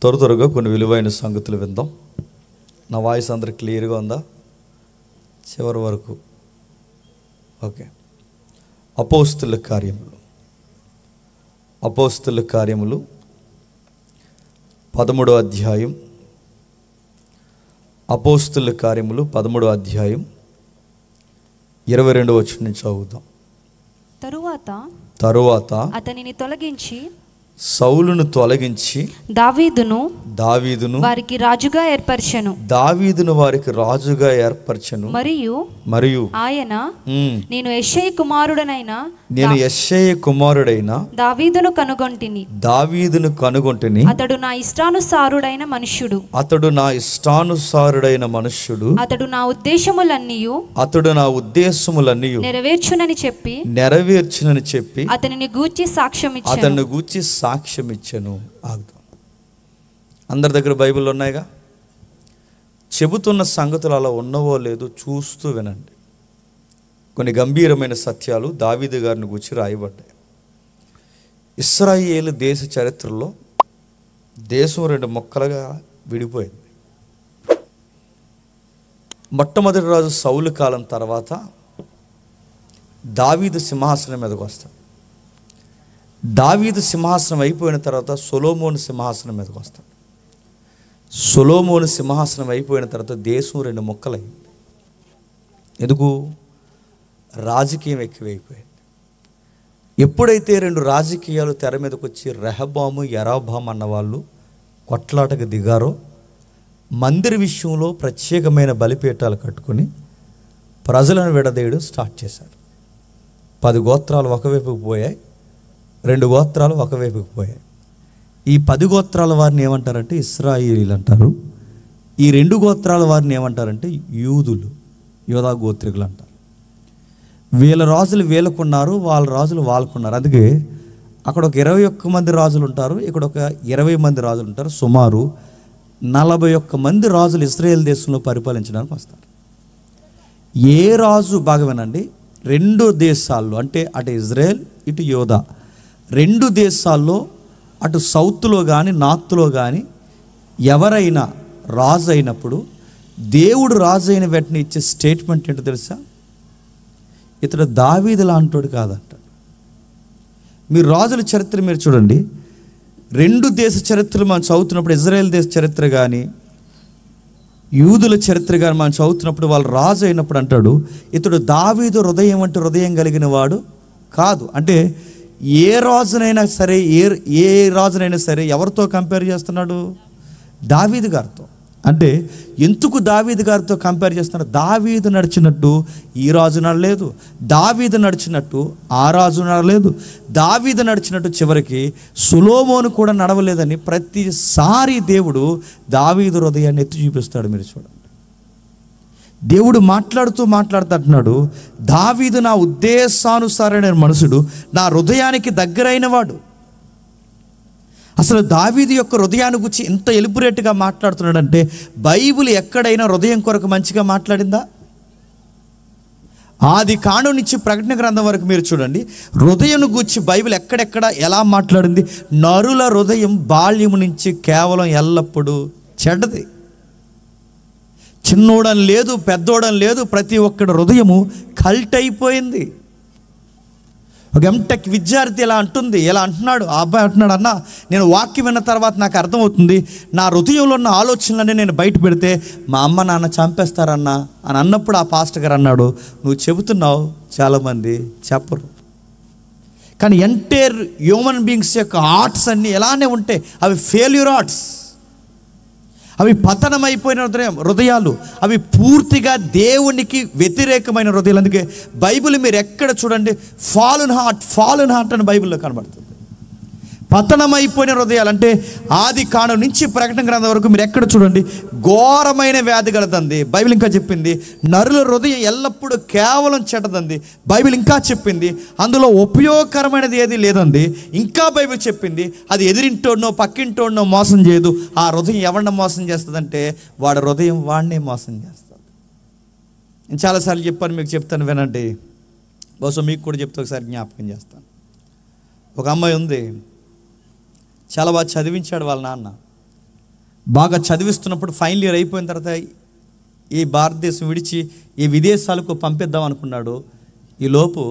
త్వరగా కొన్ని విలువైన సంగతులు విందాం. నా వాయిస్ అందరికి క్లియర్గా ఉందా? చివరి వరకు ఓకే. అపోస్తుల కార్యములు 13వ అధ్యాయం. అపోస్తుల కార్యములు 13వ అధ్యాయం 22వ వచనం నుంచి చదువుదాం. తరువాత అతనిని తొలగించి, సౌలును తొలగించి దావీదును వారికి రాజుగా ఏర్పరచెను. మరియు ఆయన, నేను యెషయి కుమారుడైన దావీదును కనుగొంటిని. అతడు నా ఇష్టానుసారుడైన మనుష్యుడు. అతడు నా ఉద్దేశములన్నీ నెరవేర్చునని చెప్పి అతనిని గూర్చి సాక్ష్యం ఇచ్చెను. ఆగుతాం. అందరి దగ్గర బైబిల్ ఉన్నాయిగా. చెబుతున్న సంగతులు అలా ఉన్నవో లేదో చూస్తూ వినండి. కొన్ని గంభీరమైన సత్యాలు దావీదు గారిని గురించి రాయబడ్డాయి. ఇశ్రాయేలు దేశ చరిత్రలో దేశం 2 ముక్కలుగా విడిపోయింది. మొట్టమొదటి రాజు సౌలు కాలం తర్వాత దావీదు సింహాసనం మీదకి వస్తాడు. దావీదు సింహాసనం అయిపోయిన తర్వాత సొలొమోను సింహాసనం మీదకి వస్తాడు. సొలొమోను సింహాసనం అయిపోయిన తర్వాత దేశం 2 ముక్కలైంది. ఎందుకు? రాజకీయం ఎక్కువైపోయింది. ఎప్పుడైతే 2 రాజకీయాలు తెర మీదకి వచ్చి రెహబాము యరాబాము అన్న వాళ్ళు కొట్లాటకు దిగారో, మందిర విషయంలో ప్రత్యేకమైన బలిపీఠాలు కట్టుకొని ప్రజలను విడదీయడం స్టార్ట్ చేశారు. 10 గోత్రాలు ఒకవైపుకు పోయాయి, 2 గోత్రాలు ఒకవైపుకి పోయాయి. ఈ 10 గోత్రాల వారిని ఏమంటారంటే ఇశ్రాయేలీలు అంటారు. ఈ 2 గోత్రాల వారిని ఏమంటారంటే యూదా గోత్రికులు అంటారు. వీళ్ళ రాజులు వీళ్ళకున్నారు, వాళ్ళ రాజులు వాళ్ళకున్నారు. అందుకే అక్కడ ఒక 21 మంది రాజులు ఉంటారు, ఇక్కడ ఒక 20 మంది రాజులు ఉంటారు. సుమారు 41 మంది రాజులు ఇశ్రాయేల్ దేశంలో పరిపాలించడానికి వస్తారు. ఏ రాజు బాగా వినండి, 2 దేశాల్లో అంటే అటు ఇజ్రాయెల్ ఇటు యూదా 2 దేశాల్లో అటు సౌత్లో కానీ నార్త్లో కానీ ఎవరైనా రాజు అయినప్పుడు దేవుడు రాజు అయిన వెంటనే ఇచ్చే స్టేట్మెంట్ ఏంటో తెలుసా? ఇతడు దావీదు లాంటోడు కాదంటాడు. మీరు రాజుల చరిత్ర మీరు చూడండి. 2 దేశ చరిత్రలు మనం చదువుతున్నప్పుడు, ఇజ్రాయెల్ దేశ చరిత్ర కానీ యూదుల చరిత్ర కానీ మనం చదువుతున్నప్పుడు, వాళ్ళు రాజు అయినప్పుడు అంటాడు ఇతడు దావీదు హృదయం అంటే హృదయం కలిగిన వాడు కాదు. అంటే ఏ రాజునైనా సరే ఎవరితో కంపేర్ చేస్తున్నాడు? దావీదు గారితో. అంటే ఎందుకు దావీదు గారితో కంపేర్ చేస్తున్నాడు? దావీదు నడిచినట్టు ఈ రాజు నడలేదు, దావీదు నడిచినట్టు ఆ రాజు నడలేదు, దావీదు నడిచినట్టు చివరికి సొలొమోను కూడా నడవలేదని ప్రతిసారి దేవుడు దావీదు హృదయాన్ని ఎత్తి చూపిస్తాడు. మీరు చూడండి, దేవుడు మాట్లాడుతూ అంటున్నాడు, దావీదు నా ఉద్దేశానుసారైన మనుషుడు, నా హృదయానికి దగ్గరైన వాడు. అసలు దావీదు యొక్క హృదయాన్ని గురించి ఇంత ఎలిబరేట్గా మాట్లాడుతున్నాడంటే బైబిల్ ఎక్కడైనా హృదయం కొరకు మంచిగా మాట్లాడిందా? ఆది కాండం నుంచి ప్రకటన గ్రంథం వరకు మీరు చూడండి, హృదయం గురించి బైబిల్ ఎక్కడెక్కడ ఎలా మాట్లాడింది? నరుల హృదయం బాల్యము నుంచి కేవలం ఎల్లప్పుడూ చెడ్డది. చిన్నోడని లేదు, పెద్దోడని లేదు, ప్రతి ఒక్కడి హృదయము కల్ట్ అయిపోయింది. ఒక ఎంటెక్ విద్యార్థి ఎలా అంటున్నాడు, ఆ అబ్బాయి అంటున్నాడు, అన్న నేను వాక్యం విన్న తర్వాత నాకు అర్థమవుతుంది, నా హృదయంలో ఉన్న ఆలోచనలన్నీ నేను బయట పెడితే మా అమ్మ నాన్న చంపేస్తారన్నా అని అన్నప్పుడు ఆ పాస్టర్ గారు అన్నాడు, నువ్వు చెబుతున్నావు, చాలామంది చెప్పరు. కానీ ఎంటైర్ హ్యూమన్ బీయింగ్స్ యొక్క ఆర్ట్స్ అన్నీ ఎలానే ఉంటాయి, అవి ఫెయిల్యూర్ ఆర్ట్స్, అవి పతనమైపోయిన హృదయాలు, అవి పూర్తిగా దేవునికి వ్యతిరేకమైన హృదయాలు. అందుకే బైబిల్ మీరు ఎక్కడ చూడండి ఫాలెన్ హార్ట్ అని బైబిల్లో కనబడుతుంది. పతనమైపోయిన హృదయాలు అంటే ఆది కాండం నుంచి ప్రకటన గ్రంథం వరకు మీరు ఎక్కడ చూడండి ఘోరమైన వ్యాధి కలదండి. బైబిల్ ఇంకా చెప్పింది నరుల హృదయం ఎల్లప్పుడూ కేవలం చెడ్డదండి. బైబిల్ ఇంకా చెప్పింది అందులో ఉపయోగకరమైనది ఏది లేదండి. ఇంకా బైబిల్ చెప్పింది అది ఎదిరింటోడనో పక్కింటోడనో మోసం చేయదు. ఆ హృదయం ఎవరిని మోసం చేస్తుందంటే వాడి హృదయం వాడినే మోసం చేస్తుంది. నేను చాలాసార్లు చెప్పాను, మీకు చెప్తాను వినండి, బహుశా మీకు కూడా చెప్తే ఒకసారి జ్ఞాపకం చేస్తాను. ఒక అమ్మాయి ఉంది, చాలా బాగా చదివించాడు వాళ్ళ నాన్న. బాగా చదివిస్తున్నప్పుడు ఫైనల్ ఇయర్ అయిపోయిన తర్వాత ఈ భారతదేశం విడిచి ఈ విదేశాలకు పంపిద్దాం అనుకున్నాడు. ఈలోపు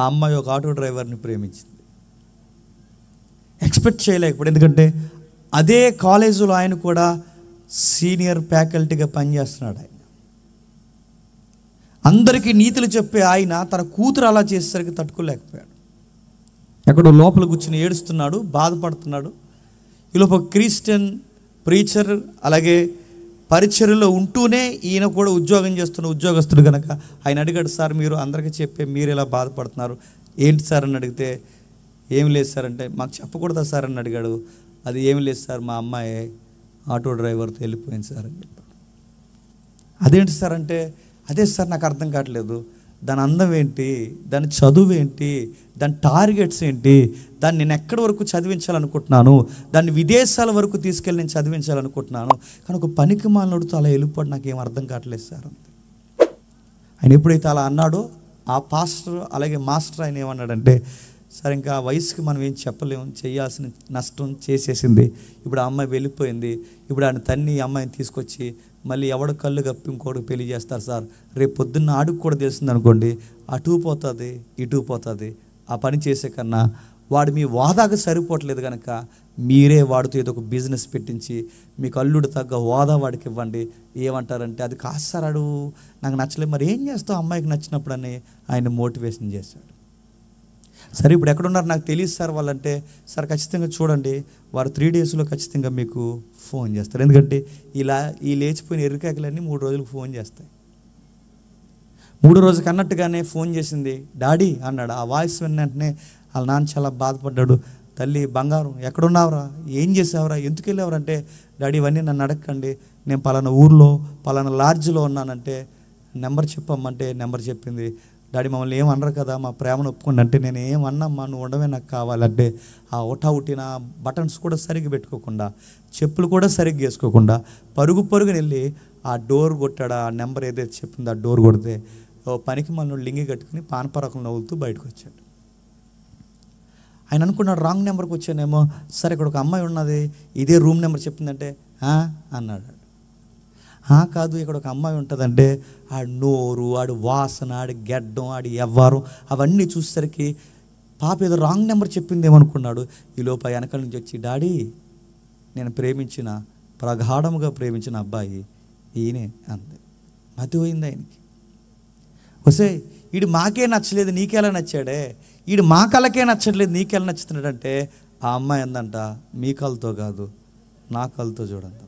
ఆ అమ్మాయి ఒక ఆటో డ్రైవర్ని ప్రేమించింది. ఎక్స్పెక్ట్ చేయలేకపోయాడు, ఎందుకంటే అదే కాలేజీలో ఆయన కూడా సీనియర్ ఫ్యాకల్టీగా పనిచేస్తున్నాడు. ఆయన అందరికీ నీతులు చెప్పే ఆయన తన కూతురు అలా చేసేసరికి తట్టుకోలేకపోయాడు. ఎక్కడో లోపల కూర్చుని ఏడుస్తున్నాడు, బాధపడుతున్నాడు. ఈలోపు ఒక క్రిస్టియన్ ప్రీచర్ అలాగే పరిచర్యలో ఉంటూనే ఈయన కూడా ఉద్యోగం చేస్తున్న ఉద్యోగస్తుడు కనుక ఆయన అడిగాడు, సార్ మీరు అందరికీ చెప్పే మీరు ఇలా బాధపడుతున్నారు ఏంటి సార్ అని అడిగితే, ఏం లేదు సార్ అంటే, మాకు చెప్పకూడదా సార్ అని అడిగాడు. అది ఏం లేదు సార్, మా అమ్మాయి ఆటో డ్రైవర్తో వెళ్ళిపోయింది సార్ అని చెప్పాడు. అదేంటి సార్ అంటే, అదే సార్ నాకు అర్థం కావట్లేదు, దాని అందం ఏంటి, దాని చదువు ఏంటి, దాని టార్గెట్స్ ఏంటి, దాన్ని నేను ఎక్కడి వరకు చదివించాలనుకుంటున్నాను, దాన్ని విదేశాల వరకు తీసుకెళ్ళి నేను చదివించాలనుకుంటున్నాను, కానీ ఒక పనికి మాలినోడితో అలా వెళ్ళిపోవడం నాకేం అర్థం కావట్లేదు సార్ అంతే. ఆయన ఎప్పుడైతే అలా అన్నాడో ఆ పాస్టర్ అలాగే మాస్టర్ ఆయన ఏమన్నాడంటే, సరే ఇంకా ఆ వయసుకి మనం ఏం చెప్పలేము, చేయాల్సిన నష్టం చేసేసింది, ఇప్పుడు ఆ అమ్మాయి వెళ్ళిపోయింది, ఇప్పుడు ఆయన తన్ని ఈ అమ్మాయిని తీసుకొచ్చి మళ్ళీ ఎవడు కళ్ళు కప్పి ఇంకోటి పెళ్లి చేస్తారు సార్, రేపు పొద్దున్న ఆడుకు కూడా తెలిసింది అనుకోండి, అటు పోతుంది ఇటు పోతుంది, ఆ పని చేసే కన్నా వాడు మీ వాదాకు సరిపోవట్లేదు కనుక మీరే వాడితో ఏదో ఒక బిజినెస్ పెట్టించి మీకు అల్లుడు తగ్గ వాదా వాడికి ఇవ్వండి. ఏమంటారంటే, అది కాదు సార్, ఆడు నాకు నచ్చలేదు, మరి ఏం చేస్తావు అమ్మాయికి నచ్చినప్పుడు అని ఆయన మోటివేషన్ చేశాడు. సరే ఇప్పుడు ఎక్కడున్నారు నాకు తెలియదు సార్ వాళ్ళంటే, సార్ ఖచ్చితంగా చూడండి వారు 3 డేస్లో ఖచ్చితంగా మీకు ఫోన్ చేస్తారు, ఎందుకంటే ఈ లేచిపోయిన ఎర్రికాయలన్నీ 3 రోజులకు ఫోన్ చేస్తాయి. 3 రోజుకి అన్నట్టుగానే ఫోన్ చేసింది, డాడీ అన్నాడు. ఆ వాయిస్ విన్న వెంటనే వాళ్ళ నాన్న చాలా బాధపడ్డాడు. తల్లి బంగారం ఎక్కడున్నావురా, ఏం చేసావురా, ఎందుకు వెళ్ళావురా అంటే, డాడీ ఇవన్నీ నన్ను అడగకండి, నేను పలానా ఊర్లో పలానా లాడ్జ్లో ఉన్నానంటే నెంబర్ చెప్పమ్మంటే నెంబర్ చెప్పింది. డాడీ మమ్మల్ని ఏమన్నారు కదా, మా ప్రేమను ఒప్పుకోండి అంటే, నేను ఏమన్నామ్మా, నువ్వు ఉండవే నాకు కావాలంటే, ఆ ఉట్టిన బటన్స్ కూడా సరిగ్గా పెట్టుకోకుండా, చెప్పులు కూడా సరిగ్గా వేసుకోకుండా పరుగుని వెళ్ళి ఆ డోర్ కొట్టాడు. ఆ నెంబర్ ఏదైతే చెప్పిందో ఆ డోర్ కొడితే ఓ పనికి మళ్ళీ లింగి కట్టుకుని పానపరాకులు నవ్వుతూ బయటకు వచ్చాడు. ఆయన అనుకున్నాడు రాంగ్ నెంబర్కి వచ్చానేమో, సరే ఇక్కడ ఒక అమ్మాయి ఉన్నది ఇదే రూమ్ నెంబర్ చెప్పిందంటే అన్నాడు. కాదు ఇక్కడ ఒక అమ్మాయి ఉంటుందంటే, ఆడి నోరు, ఆడి వాసన, ఆడి గెడ్డం, ఆడి ఎవ్వరం అవన్నీ చూసేసరికి పాప ఏదో రాంగ్ నెంబర్ చెప్పింది ఏమనుకున్నాడు. ఈ లోపల వెనకాల నుంచి వచ్చి, డాడీ నేను ప్రగాఢముగా ప్రేమించిన అబ్బాయి ఈయనే అంది. మతి పోయింది ఆయనకి. వసే వీడు మాకే నచ్చలేదు నీకెలా నచ్చాడే, వీడు మా కళ్ళకే నచ్చట్లేదు నీకెలా నచ్చుతున్నాడంటే, ఆ అమ్మాయి అందంట, మీ కళ్ళతో కాదు నా కళ్ళతో చూడండి.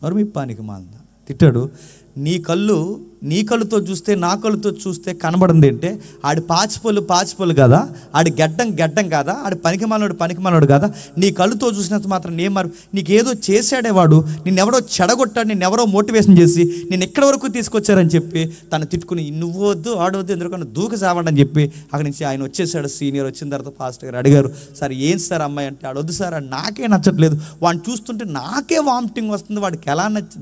మరి మీ పానికి మాలిన తిట్టాడు. నీ కళ్ళుతో చూస్తే నా కళ్ళుతో చూస్తే కనబడింది అంటే, ఆడి పాచిపళ్ళు కదా, ఆడి గడ్డం కదా, ఆడి పనికిమాలోడు కదా, నీ కళ్ళుతో చూసినంత మాత్రం నీకేదో చేశాడే వాడు, నిన్నెవరో చెడగొట్టాడు, నిన్నెవరో మోటివేషన్ చేసి నేను ఎక్కడి వరకు తీసుకొచ్చారని చెప్పి తను తిట్టుకుని, నువ్వు వద్దు ఆడవద్దు ఎందుకన్నా దూకి సావండి అని చెప్పి అక్కడి నుంచి ఆయన వచ్చేసాడు. సీనియర్ వచ్చిన తర్వాత పాస్టర్ గారు అడిగారు, సార్ ఏం సార్ అమ్మాయి అంటే, ఆడొద్దు సార్, అది నాకే నచ్చట్లేదు, వాడిని చూస్తుంటే నాకే వామిటింగ్ వస్తుంది, వాడికి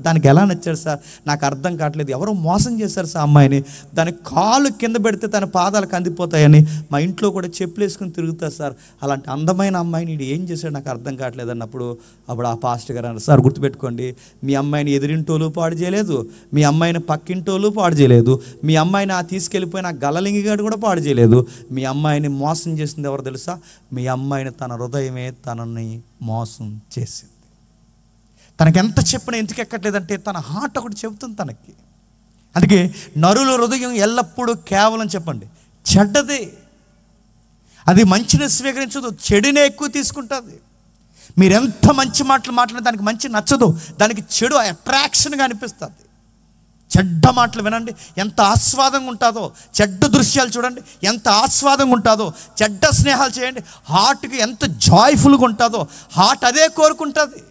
దానికి ఎలా నచ్చాడు సార్ నాకు అర్థం కావట్లేదు, ఎవరో మోసం చేశారు సార్ అమ్మాయిని, దాని కాలు కింద పెడితే తన పాదాలు కందిపోతాయని మా ఇంట్లో కూడా చెప్పులు వేసుకుని తిరుగుతారు సార్, అలాంటి అందమైన అమ్మాయిని వీడు ఏం చేశాడు నాకు అర్థం కావట్లేదు అన్నప్పుడు ఆ పాస్టర్ గారు అన్నారు, సార్ గుర్తుపెట్టుకోండి, మీ అమ్మాయిని ఎదురింటోళ్ళు పాడు చేయలేదు, మీ అమ్మాయిని పక్కింటోళ్ళు పాడు చేయలేదు, మీ అమ్మాయిని తీసుకెళ్ళిపోయిన గల్లలింగిగాడు కూడా పాడు చేయలేదు, మీ అమ్మాయిని మోసం చేసింది ఎవరు తెలుసా, మీ అమ్మాయిని తన హృదయమే తనని మోసం చేసింది. తనకి ఎంత చెప్పినా ఎందుకు ఎక్కట్లేదంటే, తన హార్ట్ ఒకటి చెబుతుంది తనకి. అందుకే నరుల హృదయం ఎల్లప్పుడూ కేవలం చెప్పండి చెడ్డదే, అది మంచిని స్వీకరించదు, చెడునే ఎక్కువ తీసుకుంటుంది. మీరు ఎంత మంచి మాటలు మాట్లాడినా దానికి మంచి నచ్చదు, దానికి చెడు అట్రాక్షన్గా అనిపిస్తుంది. చెడ్డ మాటలు వినండి ఎంత ఆస్వాదంగా ఉంటుందో, చెడ్డ దృశ్యాలు చూడండి ఎంత ఆస్వాదంగా ఉంటుందో, చెడ్డ స్నేహాలు చేయండి హార్ట్కి ఎంత జాయ్ఫుల్గా ఉంటుందో, హార్ట్ అదే కోరుకుంటుంది.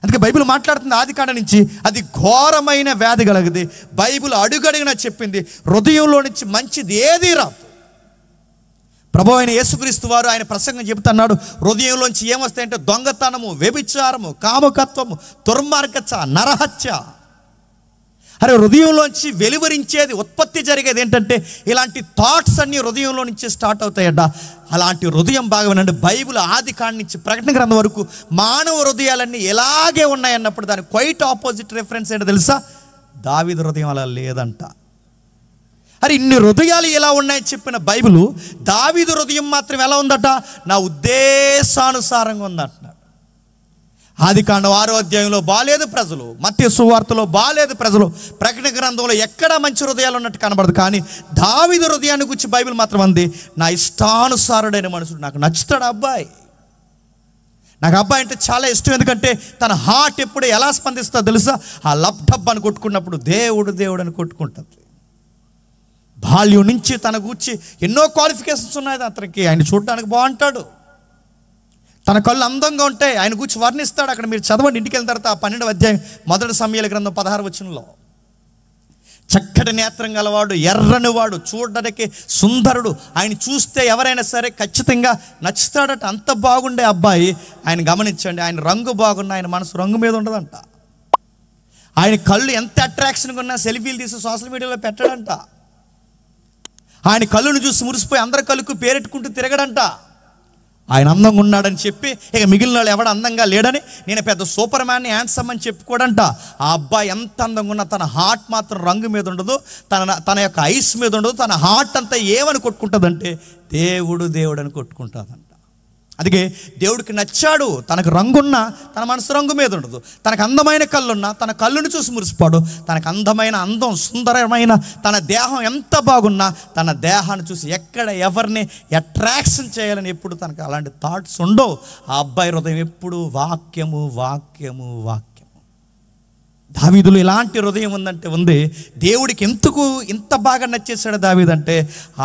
అందుకే బైబిల్ మాట్లాడుతుంది ఆదికాండం నుంచి, అది ఘోరమైన వ్యాధి కలగది. బైబిల్ అడుగడుగునా చెప్పింది, హృదయంలో నుంచి మంచిది ఏది రాదు. ప్రభువైన అయిన యేసుక్రీస్తు వారు ఆయన ప్రసంగం చెబుతున్నాడు, హృదయంలోంచి ఏమొస్తాయంటే దొంగతనము, వ్యభిచారము, కామకత్వము, దుర్మార్గత, నరహత్య. అరే హృదయంలోంచి వెలువరించేది, ఉత్పత్తి జరిగేది ఏంటంటే ఇలాంటి థాట్స్ అన్నీ హృదయంలో నుంచి స్టార్ట్ అవుతాయట. అలాంటి హృదయం బాగా వినండి. బైబిల్ ఆది కాండ నుంచి ప్రకటన గ్రంథం వరకు మానవ హృదయాలన్నీ ఎలాగే ఉన్నాయన్నప్పుడు దానికి క్వైట్ ఆపోజిట్ రెఫరెన్స్ ఏంటో తెలుసా? దావీదు హృదయం అలా లేదంట. అరే ఇన్ని హృదయాలు ఎలా ఉన్నాయని చెప్పిన బైబిల్ దావీదు హృదయం మాత్రం ఎలా ఉందట? నా ఉద్దేశానుసారంగా ఉందంటున్నాడు. ఆది కాండం 6వ అధ్యాయంలో బాలేదు ప్రజలు, మత్తయి సువార్తలో బాలేదు ప్రజలు, ప్రకటన గ్రంథంలో ఎక్కడా మంచి హృదయాలు ఉన్నట్టు కనబడదు. కానీ దావీదు హృదయాన్ని గురించి బైబిల్ మాత్రం అంది, నా ఇష్టానుసారుడైన మనుషుడు, నాకు నచ్చుతాడు అబ్బాయి, నాకు అబ్బాయి అంటే చాలా ఇష్టం. ఎందుకంటే తన హార్ట్ ఎప్పుడు ఎలా స్పందిస్తుందో తెలుసా? ఆ లబ్ డబ్ అని కొట్టుకున్నప్పుడు దేవుడు దేవుడు అని కొట్టుకుంటుంది. బాల్యం నుంచి తన గూర్చి ఎన్నో క్వాలిఫికేషన్స్ ఉన్నాయి అతనికి. ఆయన చూడడానికి బాగుంటాడు, తన కళ్ళు అందంగా ఉంటాయి, ఆయన గూర్చి వర్ణిస్తాడు. అక్కడ మీరు చదవండి, ఇంటికి వెళ్ళిన తర్వాత 12వ అధ్యాయం 1 సమూయేలు గ్రంథం 16వ వచనంలో, చక్కటి నేత్రం గలవాడు, ఎర్రని వాడు, చూడడానికి సుందరుడు, ఆయన చూస్తే ఎవరైనా సరే ఖచ్చితంగా నచ్చుతాడట. అంత బాగుండే అబ్బాయి. ఆయన గమనించండి, ఆయన రంగు బాగున్నా ఆయన మనసు రంగు మీద ఉండదంట. ఆయన కళ్ళు ఎంత అట్రాక్షన్గా ఉన్నా సెల్ఫీలు తీసి సోషల్ మీడియాలో పెట్టాడంట. ఆయన కళ్ళును చూసి మురిసిపోయి అందరి కళ్ళకు పేరెట్టుకుంటూ తిరగడంట. ఆయన అందంగా ఉన్నాడని చెప్పి ఇక మిగిలిన వాళ్ళు ఎవడ అందంగా లేడని, నేను పెద్ద సూపర్ మ్యాన్ని, హ్యాండ్సమ్ అని చెప్పుకోడంట. ఆ అబ్బాయి ఎంత అందంగా ఉన్నా తన హార్ట్ మాత్రం రంగు మీద ఉండదు, తన యొక్క ఐస్ మీద ఉండదు. తన హార్ట్ అంతా ఏమని కొట్టుకుంటుందంటే దేవుడు దేవుడు అని కొట్టుకుంటుందంట. అందుకే దేవుడికి నచ్చాడు. తనకు రంగున్నా తన మనసు రంగు మీద ఉండదు. తనకు అందమైన కళ్ళున్నా తన కళ్ళును చూసి మురిసిపోడు. తనకు అందమైన అందం, సుందరమైన తన దేహం ఎంత బాగున్నా తన దేహాన్ని చూసి ఎక్కడ ఎవరిని అట్రాక్షన్ చేయాలని ఎప్పుడు తనకు అలాంటి థాట్స్ ఉండవు. ఆ అబ్బాయి హృదయం ఎప్పుడు వాక్యము వాక్యము వాక్యము. దావీదులో ఇలాంటి హృదయం ఉందంటే ఉంది. దేవుడికి ఎందుకు ఇంత బాగా నచ్చేసాడు దావీదు అంటే,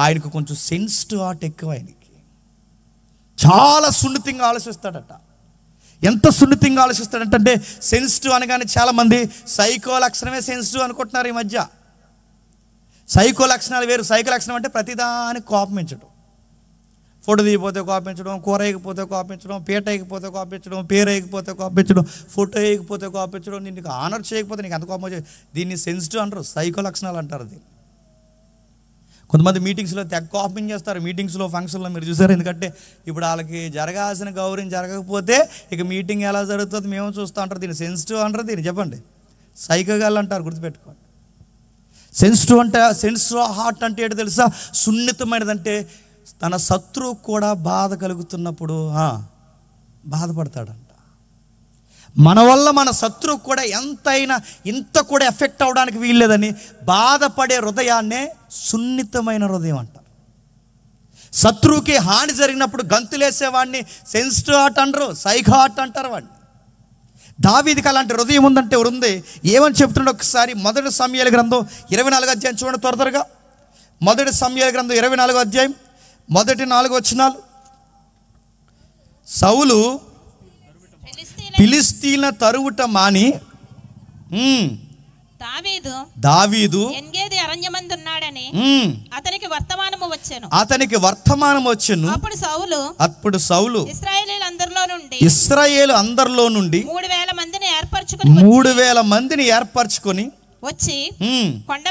ఆయనకు కొంచెం సెన్సిటివ్ హార్ట్ ఎక్కువ. ఆయనకి చాలా సున్నితంగా ఆలోచిస్తాడట. ఎంత సున్నితంగా ఆలోచిస్తాడంటే, సెన్సిటివ్ అనగానే చాలామంది సైకో లక్షణమే సెన్సిటివ్ అనుకుంటున్నారు ఈ మధ్య. సైకో లక్షణాలు వేరు. సైకో లక్షణం అంటే ప్రతిదానికి కోపమించడం, ఫోటో తీయకపోతే కోపించడం, కూర వేయకపోతే కోపించడం, పీట వేయకపోతే కోపించడం, పేరు వేయకపోతే కోపించడం, ఫోటో వేయకపోతే కోపించడం, నీకు ఆనర్ చేయకపోతే నీకు ఎంత కోపం. దీన్ని సెన్సిటివ్ అంటారు, సైకో లక్షణాలు అంటారు. దీన్ని కొంతమంది మీటింగ్స్లో తెగ కోపం చేస్తారు. మీటింగ్స్లో, ఫంక్షన్లో మీరు చూసారు. ఎందుకంటే ఇప్పుడు వాళ్ళకి జరగాల్సిన గౌరవం జరగకపోతే ఇక మీటింగ్ ఎలా జరుగుతుంది మేము చూస్తూ ఉంటారు. దీన్ని సెన్సిటివ్ అంటారు. దీన్ని చెప్పండి సైకోగాళ్ళు అంటారు, గుర్తుపెట్టుకోండి. సెన్సిటివ్ అంటే, సెన్సిటివ్ హార్ట్ అంటే ఏంటో తెలుసా? సున్నితమైనదంటే తన శత్రువు కూడా బాధ కలుగుతున్నప్పుడు బాధపడతాడంట. మన వల్ల మన శత్రువు కూడా ఎంతైనా ఇంత కూడా ఎఫెక్ట్ అవడానికి వీల్లేదని బాధపడే హృదయాన్నే సున్నితమైన హృదయం అంటారు. శత్రువుకి హాని జరిగినప్పుడు గంతులేసేవాడిని సెన్సిటివ్ హార్ట్ అంటారు, సైకో హార్ట్ అంటారు వాడిని. దావీదుకి అలాంటి హృదయం ఉందంటే ఉంది. ఏమని చెప్తున్నాడు ఒకసారి 1 సమూయేలు గ్రంథం 24వ అధ్యాయం చూడండి త్వరగా. 1 సమూయేలు గ్రంథం 24వ అధ్యాయం 1-4 వచనాలు. సౌలు ఫిలిష్తీయుల తరువుట మాని దావీదు ఎన్గేది అరణ్యమందున్నాడని అతనికి వర్తమానము వచ్చెను. అప్పుడు సౌలు ఇశ్రాయేలు అందరిలో నుండి 3,000 మందిని ఏర్పరచుకొని వచ్చి కొండ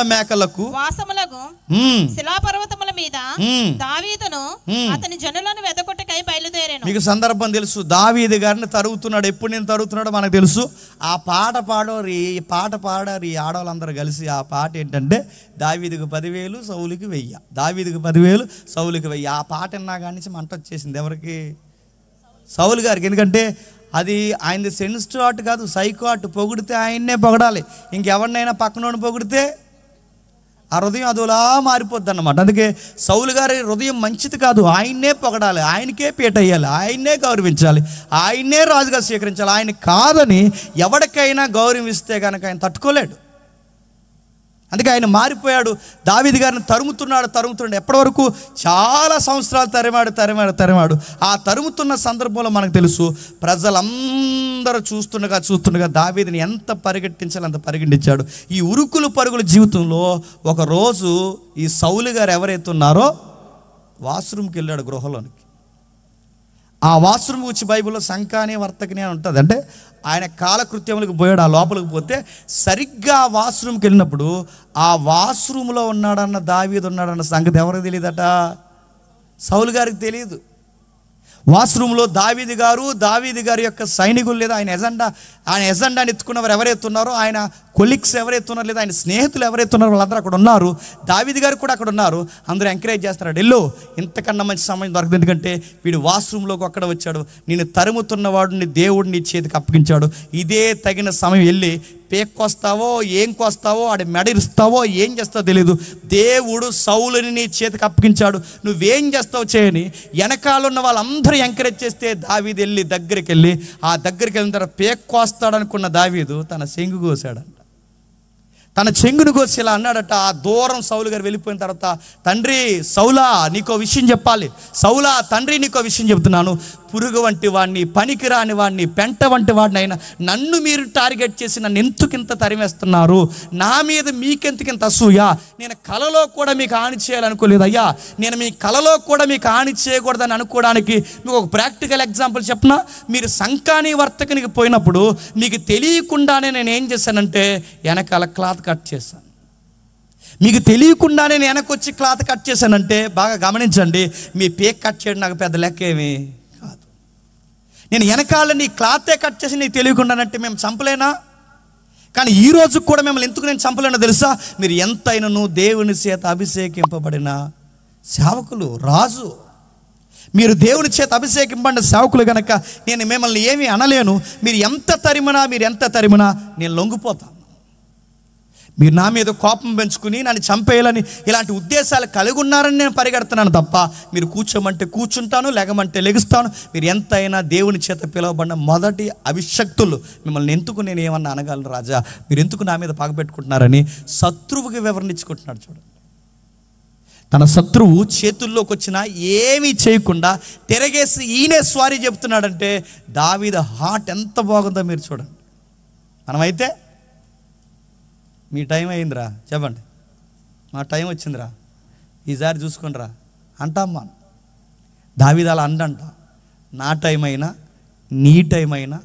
మేకలకు వాసములకు శిలాపర్వతముల మీద దావీదును అతని జనులను వెదకొట్టకై బయలుదేరాను. మీకు సందర్భం తెలుసు, దావీదు గారిని తరుగుతున్నాడు. ఎప్పుడు నేను తరుగుతున్నాడో మనకు తెలుసు. ఆ పాట పాడారు ఈ ఆడవాళ్ళందరూ కలిసి. ఆ పాట ఏంటంటే దావీదుకు 10,000 సౌలుకి 1,000. దావీదుకు 10,000 సౌలుకి 1,000. ఆ పాట విన్నా కానీ మంట వచ్చేసింది ఎవరికి? సౌలు గారికి. ఎందుకంటే అది ఆయనది సెన్సిటివ్ హార్ట్ కాదు, సైకో హార్ట్. పొగిడితే ఆయన్నే పొగడాలి. ఇంకెవరినైనా పక్కనోని పొగిడితే ఆ హృదయం అదోలా మారిపోద్ది అన్నమాట. అందుకే సౌలు గారి హృదయం మంచిది కాదు. ఆయన్నే పొగడాలి, ఆయనకే పీట వేయాలి, ఆయన్నే గౌరవించాలి, ఆయన్నే రాజుగా స్వీకరించాలి. ఆయన కాదని ఎవరికైనా గౌరవిస్తే కనుక ఆయన తట్టుకోలేడు. అందుకే ఆయన మారిపోయాడు. దావీదు గారిని తరుముతున్నాడు. ఎప్పటి వరకు? చాలా సంవత్సరాలు తరిమాడు. ఆ తరుముతున్న సందర్భంలో మనకు తెలుసు, ప్రజలందరూ చూస్తుండగా దావీదుని ఎంత పరిగెట్టించాలో అంత పరిగెట్టించాడు. ఈ ఉరుకులు పరుగుల జీవితంలో ఒకరోజు ఈ సౌలు గారు ఎవరైతే ఉన్నారో వాష్రూమ్కి వెళ్ళాడు గృహలోనికి. ఆ వాష్రూమ్ గురించి బైబిల్లో సంకాని వర్తకని అని ఉంటుంది. అంటే ఆయన కాలకృత్యములకు పోయాడు, ఆ లోపలికి పోతే సరిగ్గా ఆ వాష్రూమ్కి వెళ్ళినప్పుడు ఆ వాష్రూమ్లో ఉన్నాడన్న దావీదు ఉన్నాడన్న సంగతి ఎవరికి తెలియదట? సౌలు గారికి తెలియదు. వాష్రూమ్లో దావీదు గారి యొక్క సైనికులు లేదా ఆయన ఎజెండాని ఎత్తుకున్నవారు ఎవరైతే ఉన్నారో, ఆయన కొలీగ్స్ ఎవరైతే ఉన్నారో లేదా ఆయన స్నేహితులు ఎవరైతే ఉన్నారో వాళ్ళందరూ అక్కడ ఉన్నారు. దావీదు గారు కూడా అక్కడ ఉన్నారు. అందరూ ఎంకరేజ్ చేస్తున్నాడు, ఎల్లో ఇంతకన్నా మంచి సమయం దొరకదు, ఎందుకంటే వీడు వాష్రూమ్లోకి అక్కడ వచ్చాడు, నేను తరుముతున్నవాడు నీ దేవుడు నీ చేతికి అప్పగించాడు, ఇదే తగిన సమయం, వెళ్ళి పేక్కొస్తావో ఏం కోస్తావో ఆడి మెడరిస్తావో ఏం చేస్తావో తెలియదు, దేవుడు సౌలుని నీ చేతికి అప్పగించాడు, నువ్వేం చేస్తావు చేయని వెనకాలన్న వాళ్ళందరూ ఎంకరేజ్ చేస్తే దావీదు వెళ్ళి దగ్గరికి వెళ్ళి ఆ దగ్గరికి వెళ్ళిన తర్వాత పేక్కొస్తాడనుకున్న దావీదు తన చెంగు కోసాడంట. తన చెంగును కోసి ఇలా అన్నాడట. ఆ దూరం సౌలు గారు వెళ్ళిపోయిన తర్వాత, తండ్రి సౌలా నీకో విషయం చెప్పాలి, సౌలా తండ్రి నీకో విషయం చెప్తున్నాను, పురుగు వంటి వాడిని, పనికి రాని వాడిని, పెంట వంటి వాడిని అయినా నన్ను మీరు టార్గెట్ చేసి నన్ను ఎందుకింత తరిమేస్తున్నారు, నా మీద మీకెందుకింత అసూయ, నేను కలలో కూడా మీకు హాని చేయాలనుకోలేదు అయ్యా, నేను మీ కలలో కూడా మీకు హాని చేయకూడదని అనుకోవడానికి మీకు ఒక ప్రాక్టికల్ ఎగ్జాంపుల్ చెప్పనా? మీరు సంకాని వర్తకనికి పోయినప్పుడు మీకు తెలియకుండానే నేను ఏం చేశానంటే వెనకాల క్లాత్ కట్ చేశాను. మీకు తెలియకుండానే నేను వెనకొచ్చి క్లాత్ కట్ చేశానంటే బాగా గమనించండి, మీ పేక్ కట్ చేయడం నాకు పెద్ద లెక్క ఏమి కాదు. నేను వెనకాల నీ క్లాతే కట్ చేసి నీకు తెలియకుండానంటే మేము చంపలేనా? కానీ ఈ రోజు కూడా మిమ్మల్ని ఎందుకు నేను చంపలేనో తెలుసా? మీరు ఎంతైనాను దేవుని చేత అభిషేకింపబడిన సేవకులు, రాజు, మీరు దేవుని చేత అభిషేకింపబడిన సేవకులు కనుక నేను మిమ్మల్ని ఏమీ అనలేను. మీరు ఎంత తరిమినా నేను లొంగిపోతాను. మీరు నా మీద కోపం పెంచుకుని నన్ను చంపేయాలని ఇలాంటి ఉద్దేశాలు కలిగి ఉన్నారని నేను పరిగెడుతున్నాను తప్ప, మీరు కూర్చోమంటే కూర్చుంటాను, లెగమంటే లెగుస్తాను. మీరు ఎంతైనా దేవుని చేత పిలువబడిన మొదటి అభిషక్తులు, మిమ్మల్ని ఎందుకు నేను ఏమన్నా అనగలను రాజా, మీరు ఎందుకు నా మీద పగబెట్టుకుంటున్నారని శత్రువుకి వివరణించుకుంటున్నాడు. చూడండి, తన శత్రువు చేతుల్లోకి వచ్చినా ఏమీ చేయకుండా తిరగేసి ఈయనే స్వారీ చెప్తున్నాడంటే దావీదు హార్ట్ ఎంత బాగుందో మీరు చూడండి. మనమైతే మీ టైం అయిందిరా చెప్పండి, మా టైం వచ్చిందిరా, ఈసారి చూసుకుంటారా అంటామ్మా. దావీదు అలా అండంట, నా టైం అయినా నీ టైం అయినా